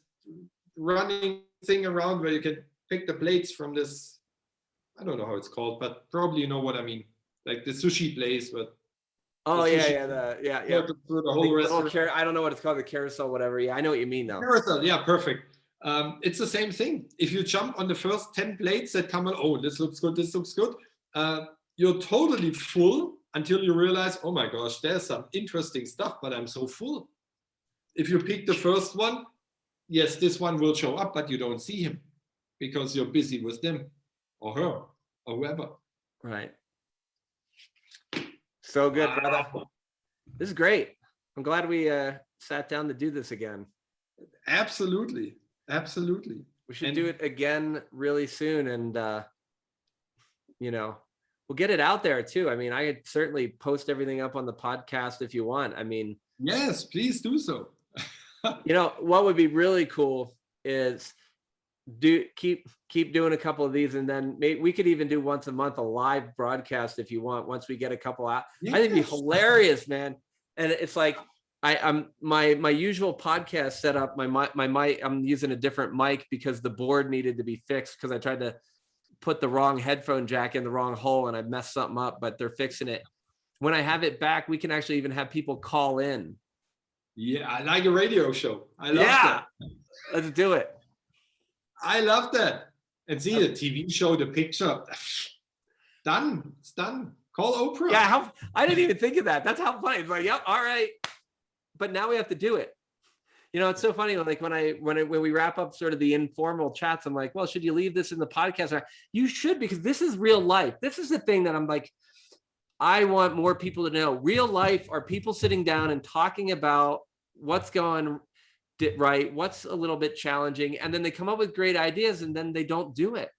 running thing around where you can pick the plates from this. I don't know how it's called, but probably you know what I mean. Like the sushi place, but yeah. Through the whole restaurant. I don't know what it's called, the carousel, whatever. Yeah, I know what you mean though. Carousel, yeah, perfect. It's the same thing. If you jump on the first 10 plates that come on, oh, this looks good, you're totally full until you realize, oh my gosh, there's some interesting stuff, but I'm so full. If you pick the first one, yes, this one will show up, but you don't see him because you're busy with them or her or whoever. Right. So good, brother. This is great. I'm glad we sat down to do this again. Absolutely. We should do it again really soon. And, we'll get it out there too. I mean, I could certainly post everything up on the podcast if you want. I mean, yes, please do so. What would be really cool is keep doing a couple of these, and then we could even do once a month a live broadcast if you want. Once we get a couple out, yes. I think it'd be hilarious, man. And it's like I'm my usual podcast setup. My mic, I'm using a different mic because the board needed to be fixed because I tried to put the wrong headphone jack in the wrong hole and I messed something up. But they're fixing it. When I have it back, we can actually even have people call in. Yeah, I like a radio show. I love that. Let's do it. I love that. And see the TV show, the picture. Done. It's done. Call Oprah. Yeah, I didn't even think of that. That's how funny. It's like, yep, all right. But now we have to do it. It's so funny. Like when we wrap up sort of the informal chats, I'm like, well, should you leave this in the podcast? You should, because this is real life. This is the thing that I'm like, I want more people to know. Real life are people sitting down and talking about what's going right, what's a little bit challenging, and then they come up with great ideas and then they don't do it.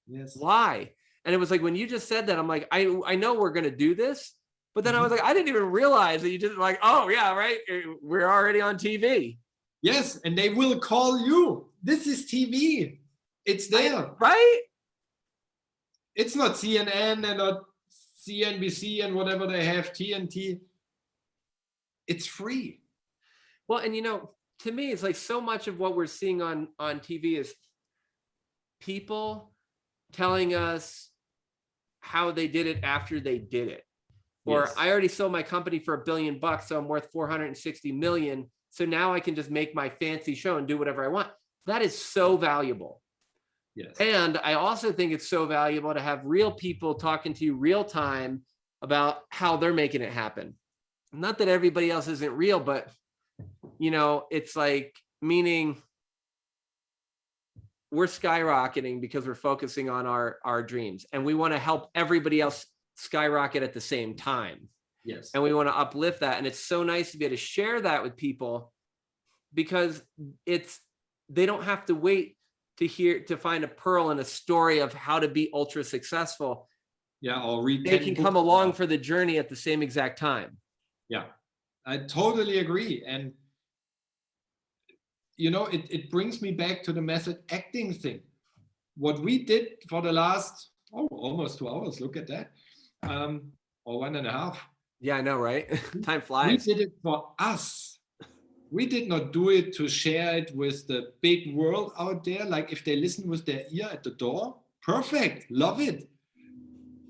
Yes. Why? And it was like when you just said that, I'm like, I know we're going to do this, but then I was like, I didn't even realize that you just like, oh yeah, right, we're already on TV. Yes, and they will call you. This is TV. It's there. Right? It's not CNN and not CNBC and whatever they have, TNT. It's free. Well, and to me, it's like so much of what we're seeing on TV is people telling us how they did it after they did it. Or Yes. I already sold my company for $1 billion, so I'm worth 460 million. So now I can just make my fancy show and do whatever I want. That is so valuable. Yes. And I also think it's so valuable to have real people talking to you real time about how they're making it happen. Not that everybody else isn't real, but you know, it's like, meaning we're skyrocketing because we're focusing on our dreams, and we want to help everybody else skyrocket at the same time. Yes. And we want to uplift that. And it's so nice to be able to share that with people, because they don't have to wait to find a pearl in a story of how to be ultra successful. Yeah. Or read They 10 can books come along about- for the journey at the same exact time. Yeah, I totally agree. And you know, it brings me back to the method acting thing. What we did for the last almost 2 hours, look at that, or 1.5. Yeah, I know, right? Time We flies. did it for us. We did not do it to share it with the big world out there. Like if they listen with their ear at the door, perfect, love it.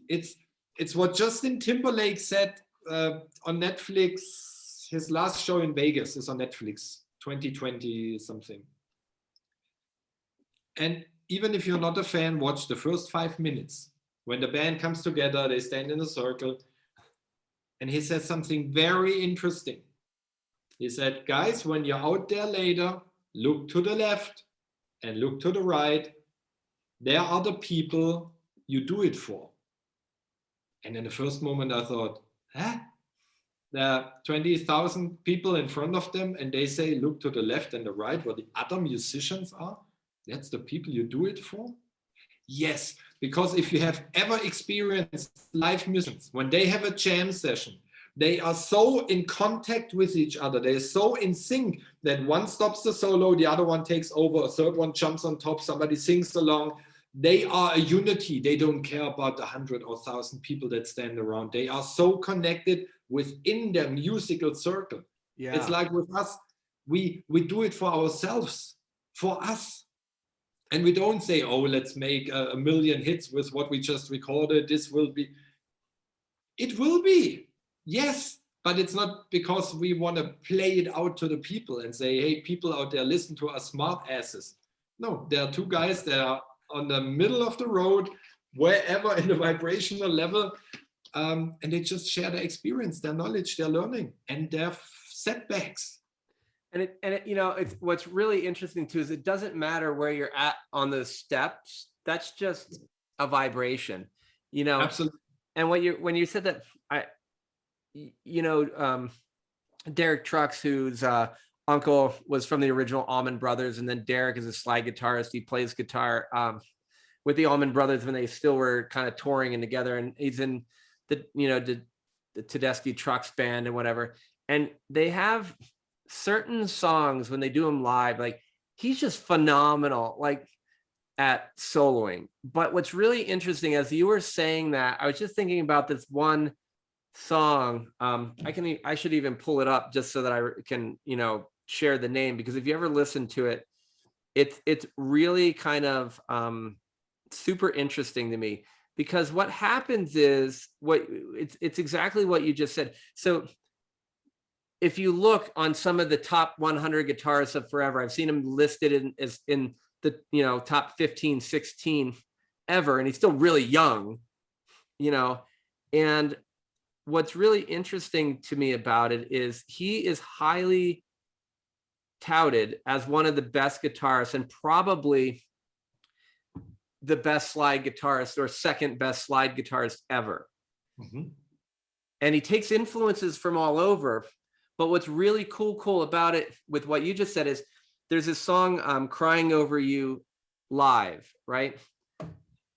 It's what Justin Timberlake said on Netflix. His last show in Vegas is on Netflix, 2020 something. And even if you're not a fan, watch the first 5 minutes. When the band comes together, they stand in a circle. And he said something very interesting. He said, guys, when you're out there later, look to the left and look to the right. There are the people you do it for. And in the first moment, I thought, huh? There are 20,000 people in front of them, and they say, look to the left and the right, where the other musicians are. That's the people you do it for? Yes, because if you have ever experienced live musicians, when they have a jam session, they are so in contact with each other. They're so in sync that one stops the solo, the other one takes over, a third one jumps on top, somebody sings along. They are a unity. They don't care about the 100 or 1,000 people that stand around. They are so connected within their musical circle. Yeah. It's like with us, we do it for ourselves, for us. And we don't say, oh, let's make a million hits with what we just recorded. This will be. It will be. Yes, but it's not because we want to play it out to the people and say, hey, people out there, listen to us smart asses. No, there are two guys that are on the middle of the road, wherever in the vibrational level, and they just share their experience, their knowledge, their learning, and their setbacks. And it, you know, it's what's really interesting too is it doesn't matter where you're at on the steps. That's just a vibration, you know. Absolutely. And when you said that, Derek Trucks, whose uncle was from the original Allman Brothers, and then Derek is a slide guitarist. He plays guitar with the Allman Brothers when they still were kind of touring and together. And he's in the Tedeschi Trucks band and whatever. And they have certain songs when they do them live, like he's just phenomenal, like at soloing. But what's really interesting, as you were saying that, I was just thinking about this one song. I should even pull it up just so that I can, share the name, because if you ever listen to it, it's really kind of super interesting to me, because what happens is it's exactly what you just said. So if you look on some of the top 100 guitarists of forever, I've seen him listed in the top 15, 16 ever, and he's still really young, and what's really interesting to me about it is he is highly touted as one of the best guitarists, and probably the best slide guitarist or second best slide guitarist ever. Mm-hmm. And he takes influences from all over. But what's really cool about it, with what you just said, is there's this song, Crying Over You live, right?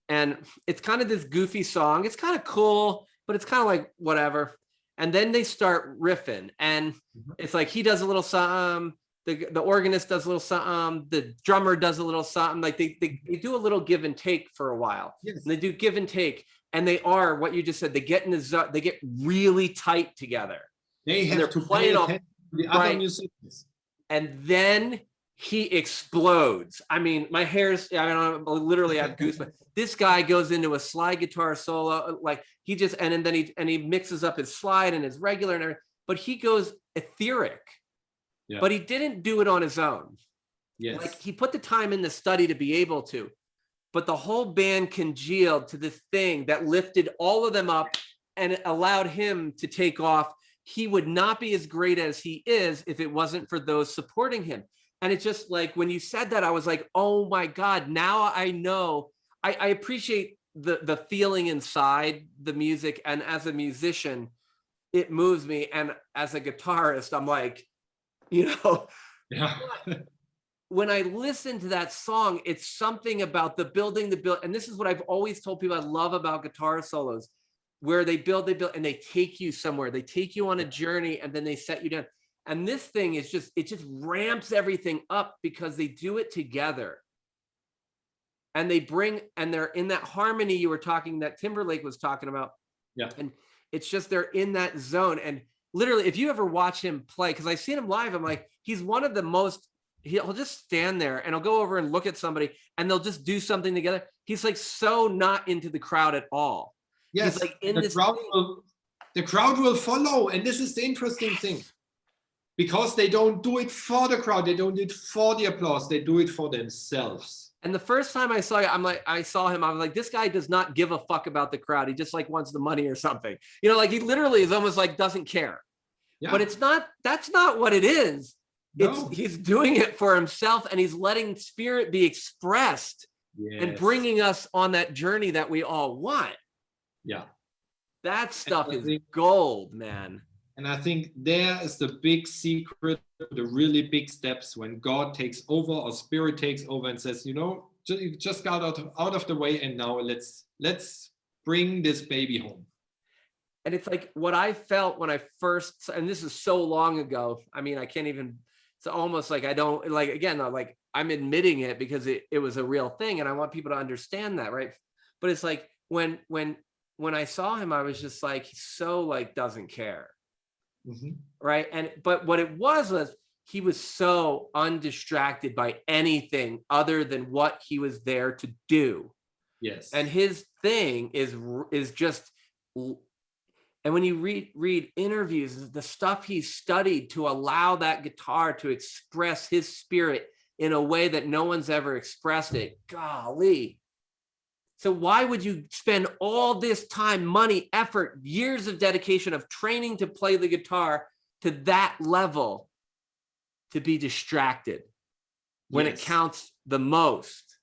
And it's kind of this goofy song. It's kind of cool, but it's kind of like whatever. And then they start riffing, and it's like he does a little something, the organist does a little something, the drummer does a little something. Like they do a little give and take for a while. Yes. And they do give and take, and they are what you just said. They get they get really tight together. They have to play pay off attention to the other right. musicians. And then he explodes. I mean, my hair's, I literally have goosebumps. This guy goes into a slide guitar solo, like he just, and then he mixes up his slide and his regular and everything, but he goes etheric, but he didn't do it on his own. Yes. Like he put the time in the study to be able to, but the whole band congealed to this thing that lifted all of them up and allowed him to take off. He would not be as great as he is if it wasn't for those supporting him. And it's just like, when you said that, I was like, oh my God, now I know. I appreciate the feeling inside the music. And as a musician, it moves me. And as a guitarist, I'm like, Yeah. when I listen to that song, it's something about the build. And this is what I've always told people I love about guitar solos, where they build, and they take you somewhere. They take you on a journey and then they set you down. And this thing is just, it just ramps everything up because they do it together. And they're in that harmony you were talking, that Timberlake was talking about. Yeah. And it's just, they're in that zone. And literally, if you ever watch him play, because I've seen him live, I'm like, he's one of the most, he'll just stand there and he'll go over and look at somebody and they'll just do something together. He's like so not into the crowd at all. Yes. He's like in the this crowd will follow. And this is the interesting thing. Because they don't do it for the crowd. They don't do it for the applause. They do it for themselves. And the first time I saw him, I was like, this guy does not give a fuck about the crowd. He just like wants the money or something. Like he literally is almost like doesn't care. Yeah. But that's not what it is. No. He's doing it for himself and he's letting spirit be expressed and bringing us on that journey that we all want. Yeah. That stuff is gold, man. And I think there is the big secret, the really big steps when God takes over or spirit takes over and says, just got out of the way and now let's bring this baby home. And it's like what I felt when I first, and this is so long ago. I mean, I can't even, it's almost like I don't, like, again, like I'm admitting it because it was a real thing and I want people to understand that, right? But it's like when I saw him, I was just like, he so like doesn't care. Mm-hmm. Right. But what it was he was so undistracted by anything other than what he was there to do. Yes. And his thing is just, and when you read interviews, the stuff he studied to allow that guitar to express his spirit in a way that no one's ever expressed it. Golly. So why would you spend all this time, money, effort, years of dedication of training to play the guitar to that level to be distracted when it counts the most?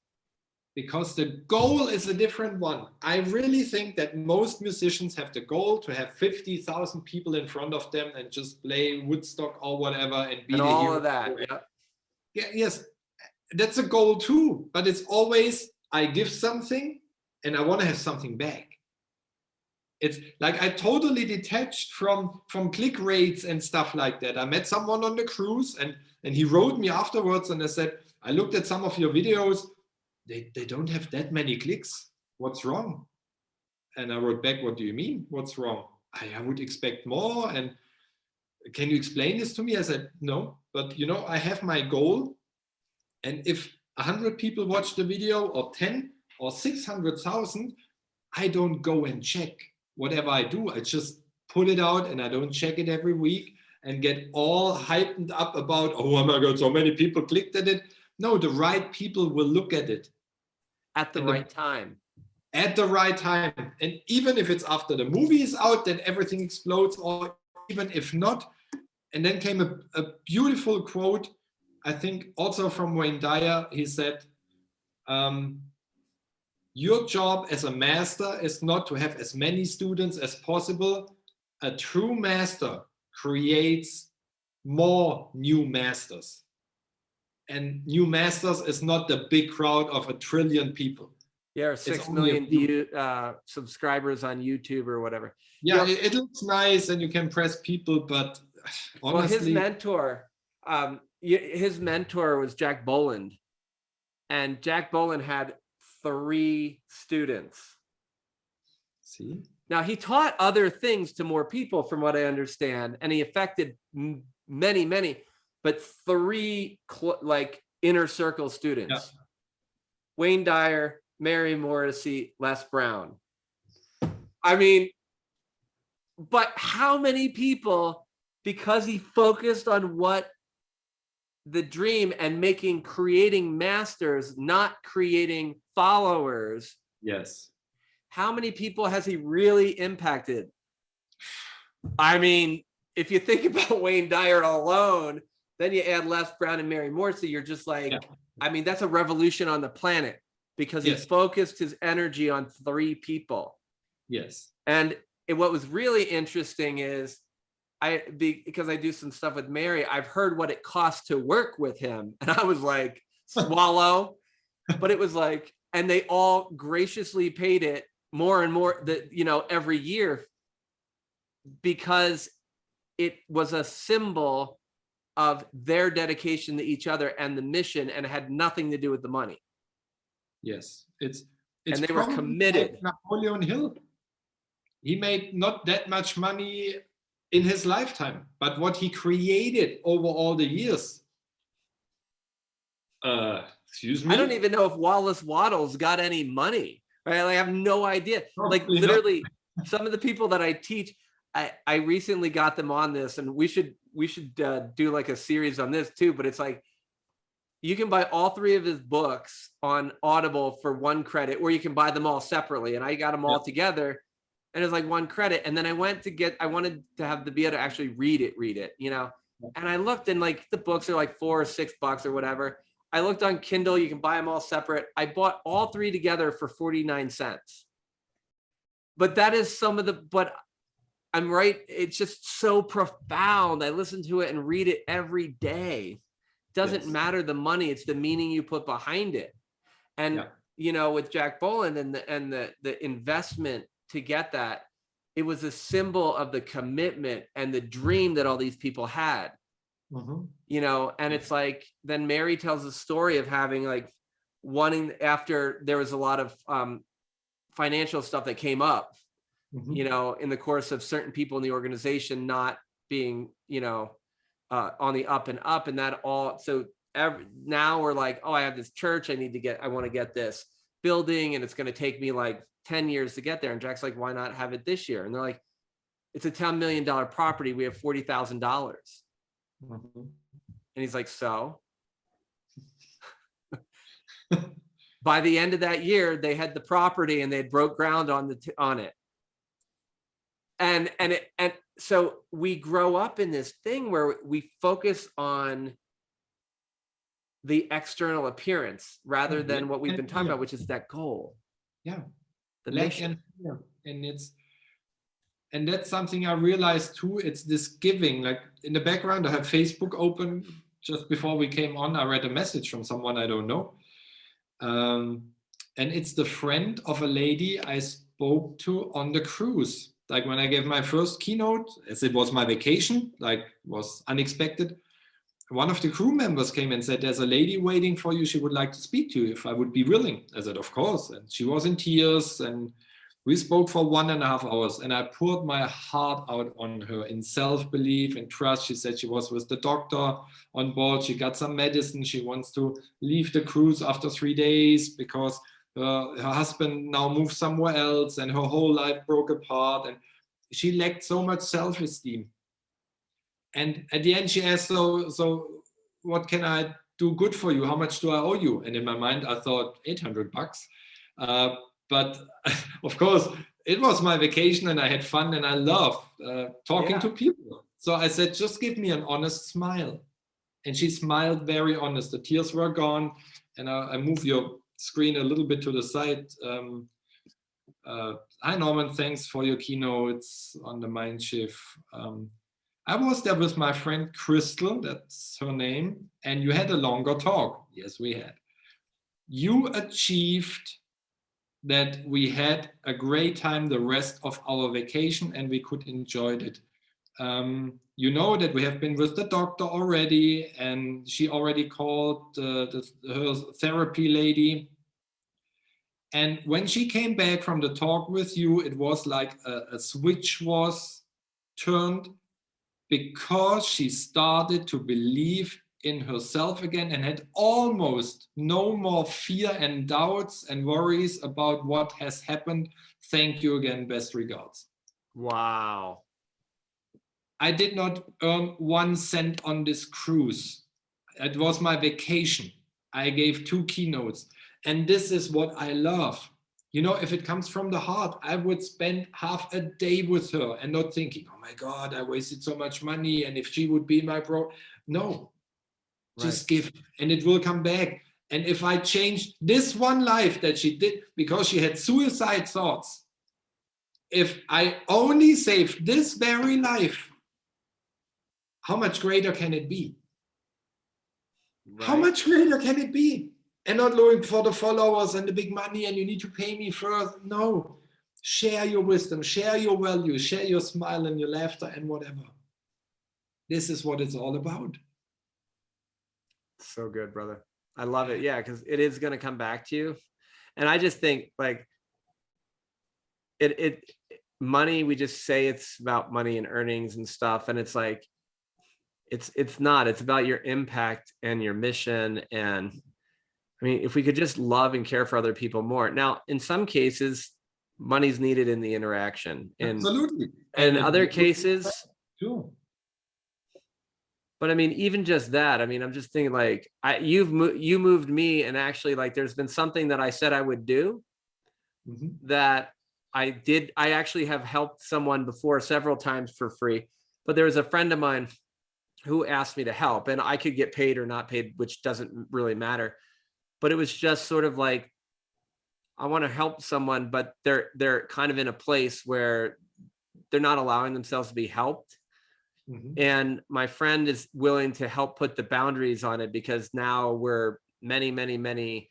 Because the goal is a different one. I really think that most musicians have the goal to have 50,000 people in front of them and just play Woodstock or whatever and be all of that. Yeah, yes, that's a goal too. But it's always, I give something and I want to have something back. It's like I totally detached from click rates and stuff like that. I met someone on the cruise and he wrote me afterwards and I said, I looked at some of your videos. They don't have that many clicks. What's wrong? And I wrote back, what do you mean? What's wrong? I would expect more. And can you explain this to me? I said, no, but I have my goal. And if 100 people watch the video or 10 or 600,000, I don't go and check whatever I do. I just put it out and I don't check it every week and get all hyped up about, oh my God, so many people clicked at it. No, the right people will look at it. At the right time. At the right time. And even if it's after the movie is out, then everything explodes, or even if not. And then came a beautiful quote, I think also from Wayne Dyer. He said, your job as a master is not to have as many students as possible. A true master creates more new masters. And new masters is not the big crowd of 1 trillion people. Yeah, or 6 million subscribers on YouTube or whatever. Yeah, it looks nice and you can press people, but honestly... Well, his mentor was Jack Boland. And Jack Boland had 3 students. See? Now, he taught other things to more people, from what I understand, and he affected many, many. but 3 like inner circle students. Wayne Dyer, Mary Morrissey, Les Brown. I mean, but how many people, because he focused on what the dream and creating masters, not creating followers. Yes. How many people has he really impacted? I mean, if you think about Wayne Dyer alone, then you add Les Brown and Mary Morrissey, you're just like, I mean, that's a revolution on the planet because he focused his energy on 3 people. Yes. And what was really interesting is because I do some stuff with Mary, I've heard what it costs to work with him. And I was like, swallow. But it was like, and they all graciously paid it more and more, every year, because it was a symbol of their dedication to each other and the mission, and it had nothing to do with the money. Yes. It's and they were committed. Like Napoleon Hill. He made not that much money in his lifetime, but what he created over all the years. Excuse me? I don't even know if Wallace Wattles got any money. Right? I have no idea. Probably like literally some of the people that I teach, I recently got them on this, and we should do like a series on this too, but it's like, you can buy all 3 of his books on Audible for 1 credit, or you can buy them all separately. And I got them all together, and it's like 1 credit. And then I wanted to be able to actually read it, and I looked, and like the books are like $4 or $6 or whatever. I looked on Kindle, you can buy them all separate. I bought all 3 together for 49 cents. But that is but I'm right. It's just so profound. I listen to it and read it every day. Doesn't matter the money, it's the meaning you put behind it. And with Jack Boland and the investment to get that, it was a symbol of the commitment and the dream that all these people had. And it's like, then Mary tells a story of having like after there was a lot of financial stuff that came up, in the course of certain people in the organization not being, on the up and up, and that all. So now we're like, oh, I have this church. I want to get this building, and it's going to take me like 10 years to get there. And Jack's like, why not have it this year? And they're like, it's a $10 million property. We have $40,000. And he's like, so by the end of that year, they had the property and they had broke ground on it. And so we grow up in this thing where we focus on the external appearance rather than what we've been talking about, which is that goal. Yeah. The mission. And that's something I realized too. It's this giving. Like in the background, I have Facebook open. Just before we came on, I read a message from someone I don't know. And it's the friend of a lady I spoke to on the cruise. Like when I gave my first keynote, as it was my vacation, like was unexpected. One of the crew members came and said, there's a lady waiting for you. She would like to speak to you if I would be willing. I said, of course. And she was in tears, and we spoke for 1.5 hours, and I poured my heart out on her in self-belief and trust. She said she was with the doctor on board. She got some medicine. She wants to leave the cruise after 3 days because her husband now moved somewhere else, and her whole life broke apart. And she lacked so much self-esteem. And at the end, she asked, so what can I do good for you? How much do I owe you? And in my mind, I thought $800. But of course, it was my vacation, and I had fun, and I love talking to people. So I said, just give me an honest smile. And she smiled very honest. The tears were gone. And I move your screen a little bit to the side. Hi, Norman. Thanks for your keynotes on the mind shift. I was there with my friend Crystal, that's her name, and you had a longer talk. Yes, we had. You achieved that we had a great time the rest of our vacation, and we could enjoy it. You know that we have been with the doctor already, and she already called her therapy lady. And when she came back from the talk with you, it was like a switch was turned, because she started to believe in herself again and had almost no more fear and doubts and worries about what has happened. Thank you again. Best regards. Wow. I did not earn 1 cent on this cruise. It was my vacation. I gave 2 keynotes. And this is what I love. You know, if it comes from the heart, I would spend half a day with her and not thinking, oh my God, I wasted so much money. And if she would be my bro, no, just give and it will come back. And if I changed this one life that she did because she had suicide thoughts, if I only saved this very life, how much greater can it be? Right. How much greater can it be? And not looking for the followers and the big money and you need to pay me first. No, share your wisdom, share your values, share your smile and your laughter and whatever. This is what it's all about. So good, brother. I love it. Yeah, because it is going to come back to you. And I just think like money, we just say it's about money and earnings and stuff. And it's like, it's not, it's about your impact and your mission. And I mean, if we could just love and care for other people more. Now, in some cases, money's needed in the interaction. Absolutely. And in other cases, sure. But I mean, even just that, I mean, I'm just thinking like you moved me, and actually like there's been something that I said I would do that I did. I actually have helped someone before several times for free, but there was a friend of mine who asked me to help, and I could get paid or not paid, which doesn't really matter. But it was just sort of like, I want to help someone, but they're kind of in a place where they're not allowing themselves to be helped. And my friend is willing to help put the boundaries on it, because now we're many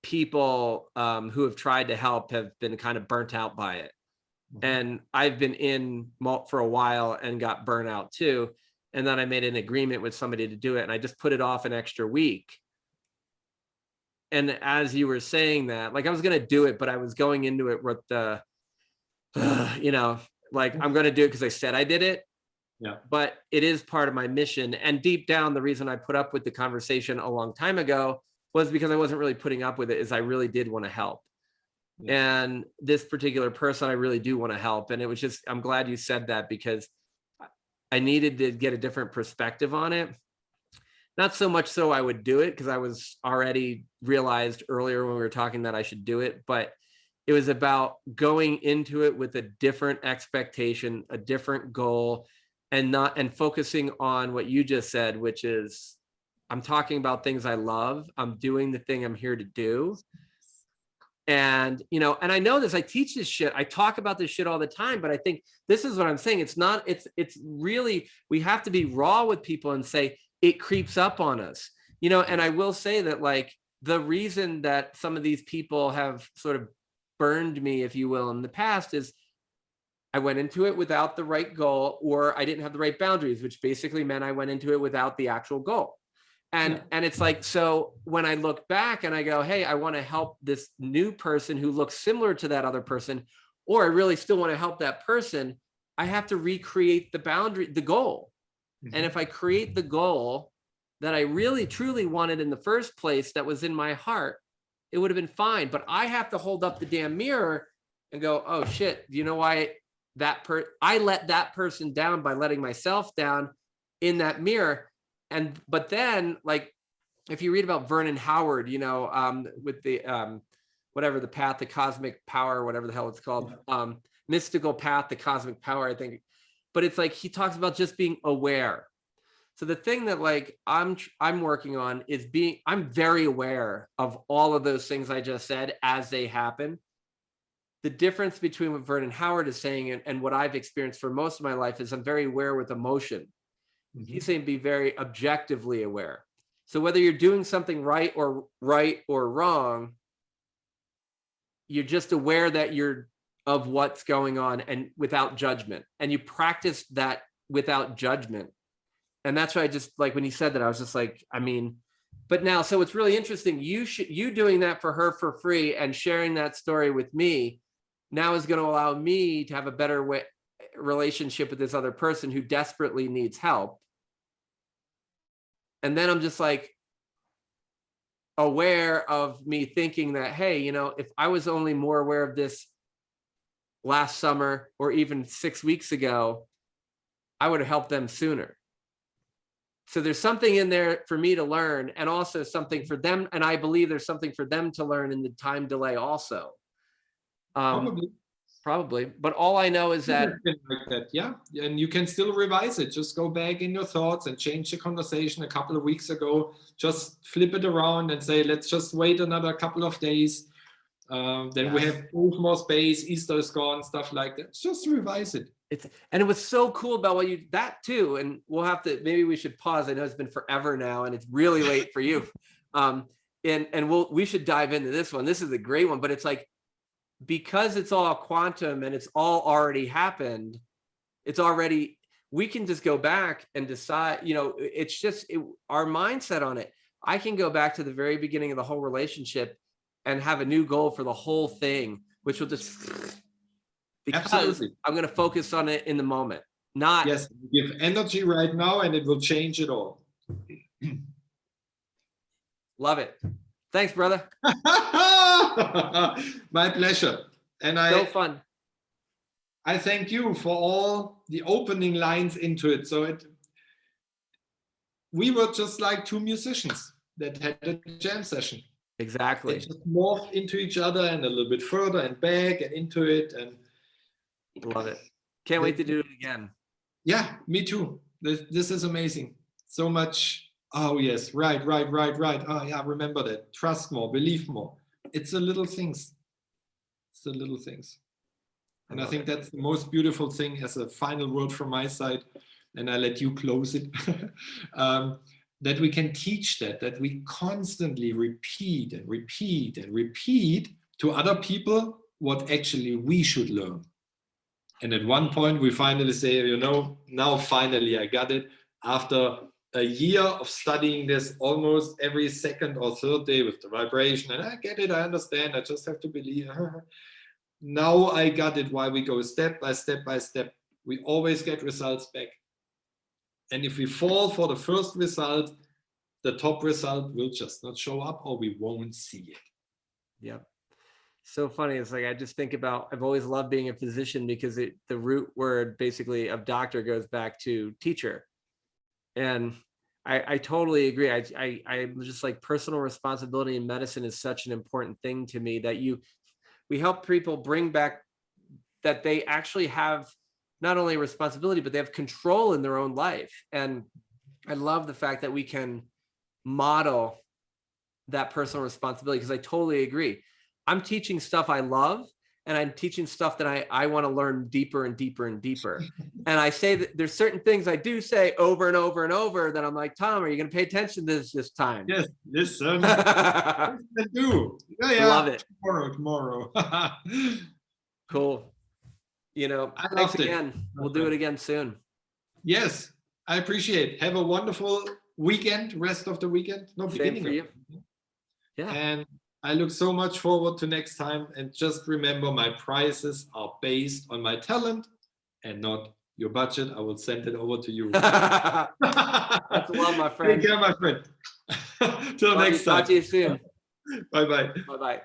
people who have tried to help have been kind of burnt out by it. And I've been in for a while and got burnt out too. And then I made an agreement with somebody to do it, and I just put it off an extra week. And as you were saying that, like I was going to do it, but I was going into it with the, you know, like I'm going to do it because I said I did it. Yeah. But it is part of my mission. And deep down, the reason I put up with the conversation a long time ago was because I wasn't really putting up with it, is I really did want to help. Yeah. And this particular person, I really do want to help. And it was just, I'm glad you said that, because I needed to get a different perspective on it. Not so much so I would do it, because I was already realized earlier when we were talking that I should do it, but it was about going into it with a different expectation, a different goal, and focusing on what you just said, which is I'm talking about things I love. I'm doing the thing I'm here to do. And, you know, and I know this, I teach this shit. I talk about this shit all the time, but I think this is what I'm saying. It's really, we have to be raw with people and say it creeps up on us, you know. And I will say that, like, the reason that some of these people have sort of burned me, if you will, in the past is I went into it without the right goal, or I didn't have the right boundaries, which basically meant I went into it without the actual goal. And it's like, so when I look back and I go, hey, I want to help this new person who looks similar to that other person, or I really still want to help that person, I have to recreate the boundary, the goal. And if I create the goal that I really truly wanted in the first place, that was in my heart, it would have been fine. But I have to hold up the damn mirror and go, oh shit, you know why I let that person down by letting myself down in that mirror. But then, like, if you read about Vernon Howard, you know, with the whatever, the path, the cosmic power, whatever the hell it's called, mystical path, the cosmic power, I think. But it's like he talks about just being aware. So the thing that, like, I'm working on is I'm very aware of all of those things I just said as they happen. The difference between what Vernon Howard is saying and what I've experienced for most of my life is I'm very aware with emotion. He's saying be very objectively aware. So whether you're doing something right or wrong, you're just aware that you're of what's going on and without judgment. And you practice that without judgment. And that's why I just, like, when he said that, I was just like, I mean, but now, so it's really interesting. You doing that for her for free and sharing that story with me now is going to allow me to have a better relationship with this other person who desperately needs help. And then I'm just like aware of me thinking that, hey, you know, if I was only more aware of this last summer or even 6 weeks ago, I would have helped them sooner. So there's something in there for me to learn, and also something for them. And I believe there's something for them to learn in the time delay also. Probably. But all I know is that, like that, yeah. And you can still revise it. Just go back in your thoughts and change the conversation a couple of weeks ago. Just flip it around and say, let's just wait another couple of days. Then we have more space. Easter is gone, stuff like that. Just revise it. And it was so cool about what you, that too. And we'll have to, maybe we should pause. I know it's been forever now and it's really late for you. And we should dive into this one. This is a great one, but it's like, because it's all quantum and it's all already happened, we can just go back and decide, you know, it's just our mindset on it. I can go back to the very beginning of the whole relationship and have a new goal for the whole thing, which will just, because absolutely. I'm going to focus on it in the moment, not. Yes, give energy right now and it will change it all. Love it. Thanks, brother. My pleasure. And so fun. I thank you for all the opening lines into it. So we were just like two musicians that had a jam session. Exactly. It just morphed into each other and a little bit further and back and into it. And love it. Can't wait to do it again. Yeah, me too. This is amazing. So much. Oh, yes. Right. Oh, yeah. Remember that. Trust more, believe more. It's the little things. It's the little things. And I think that's the most beautiful thing as a final word from my side. And I let you close it. That we can teach that we constantly repeat and repeat and repeat to other people what actually we should learn. And at one point we finally say, you know, now finally I got it. After a year of studying this almost every second or third day with the vibration, and I get it, I understand, I just have to believe. Now I got it, why we go step by step by step. We always get results back. And if we fall for the first result, the top result will just not show up or we won't see it. Yep. So funny. It's like, I just think about, I've always loved being a physician because the root word basically of doctor goes back to teacher. And I totally agree. I'm just like, personal responsibility in medicine is such an important thing to me, that we help people bring back that they actually have not only responsibility, but they have control in their own life. And I love the fact that we can model that personal responsibility, because I totally agree. I'm teaching stuff I love, and I'm teaching stuff that I want to learn deeper and deeper and deeper. And I say that there's certain things I do say over and over and over that I'm like, Tom, are you going to pay attention to this time? Yes, listen. I do. Yeah. Love it. Tomorrow. Cool. You know, thanks again. We'll do it again soon. Yes, I appreciate it. Have a wonderful weekend, rest of the weekend. No, beginning for you. Yeah. And I look so much forward to next time. And just remember, my prices are based on my talent and not your budget. I will send it over to you. That's love, my friend. Take care, my friend. Till next time. Talk to you soon. Bye-bye. Bye-bye.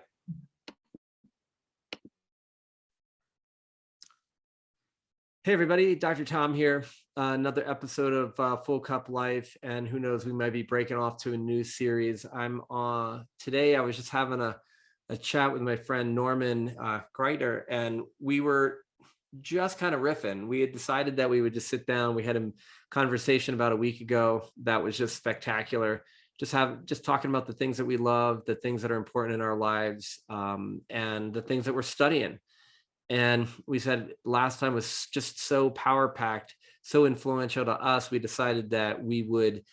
Hey, everybody. Dr. Tom here. Another episode of Full Cup Life. And who knows, we might be breaking off to a new series. Today, I was just having a chat with my friend Norman Gra, and we were just kind of riffing. We had decided that we would just sit down. We had a conversation about a week ago that was just spectacular. Just talking about the things that we love, the things that are important in our lives, and the things that we're studying. And we said last time was just so power packed, so influential to us. We decided that we would,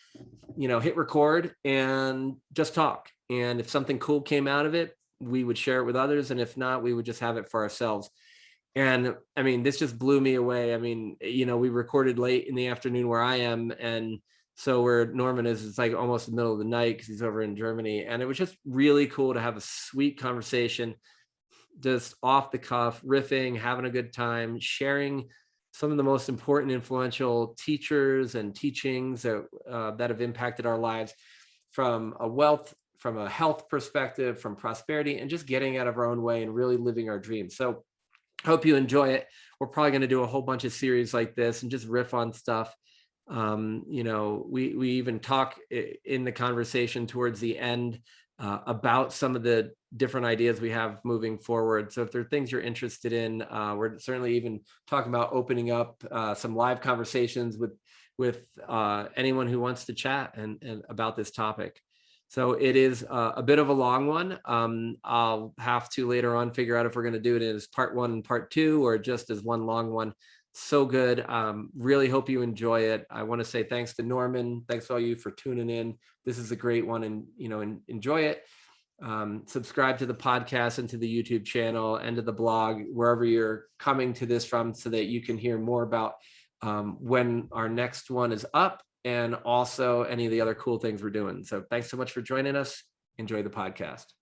hit record and just talk. And if something cool came out of it, we would share it with others. And if not, we would just have it for ourselves. And I mean, this just blew me away. I mean, we recorded late in the afternoon where I am. And so where Norman is, it's like almost the middle of the night because he's over in Germany. And it was just really cool to have a sweet conversation. just off the cuff, riffing, having a good time, sharing some of the most important, influential teachers and teachings that have impacted our lives from a health perspective, from prosperity, and just getting out of our own way and really living our dreams. So hope you enjoy it. We're probably going to do a whole bunch of series like this and just riff on stuff. We even talk in the conversation towards the end about some of the different ideas we have moving forward. So if there are things you're interested in, we're certainly even talking about opening up some live conversations with anyone who wants to chat and about this topic. So it is a bit of a long one. I'll have to later on figure out if we're going to do it as part 1 and part 2 or just as one long one. So good. Really hope you enjoy it. I want to say thanks to Norman. Thanks to all you for tuning in. This is a great one, and enjoy it. Subscribe to the podcast and to the YouTube channel and to the blog, wherever you're coming to this from, so that you can hear more about when our next one is up, and also any of the other cool things we're doing. So thanks so much for joining us. Enjoy the podcast.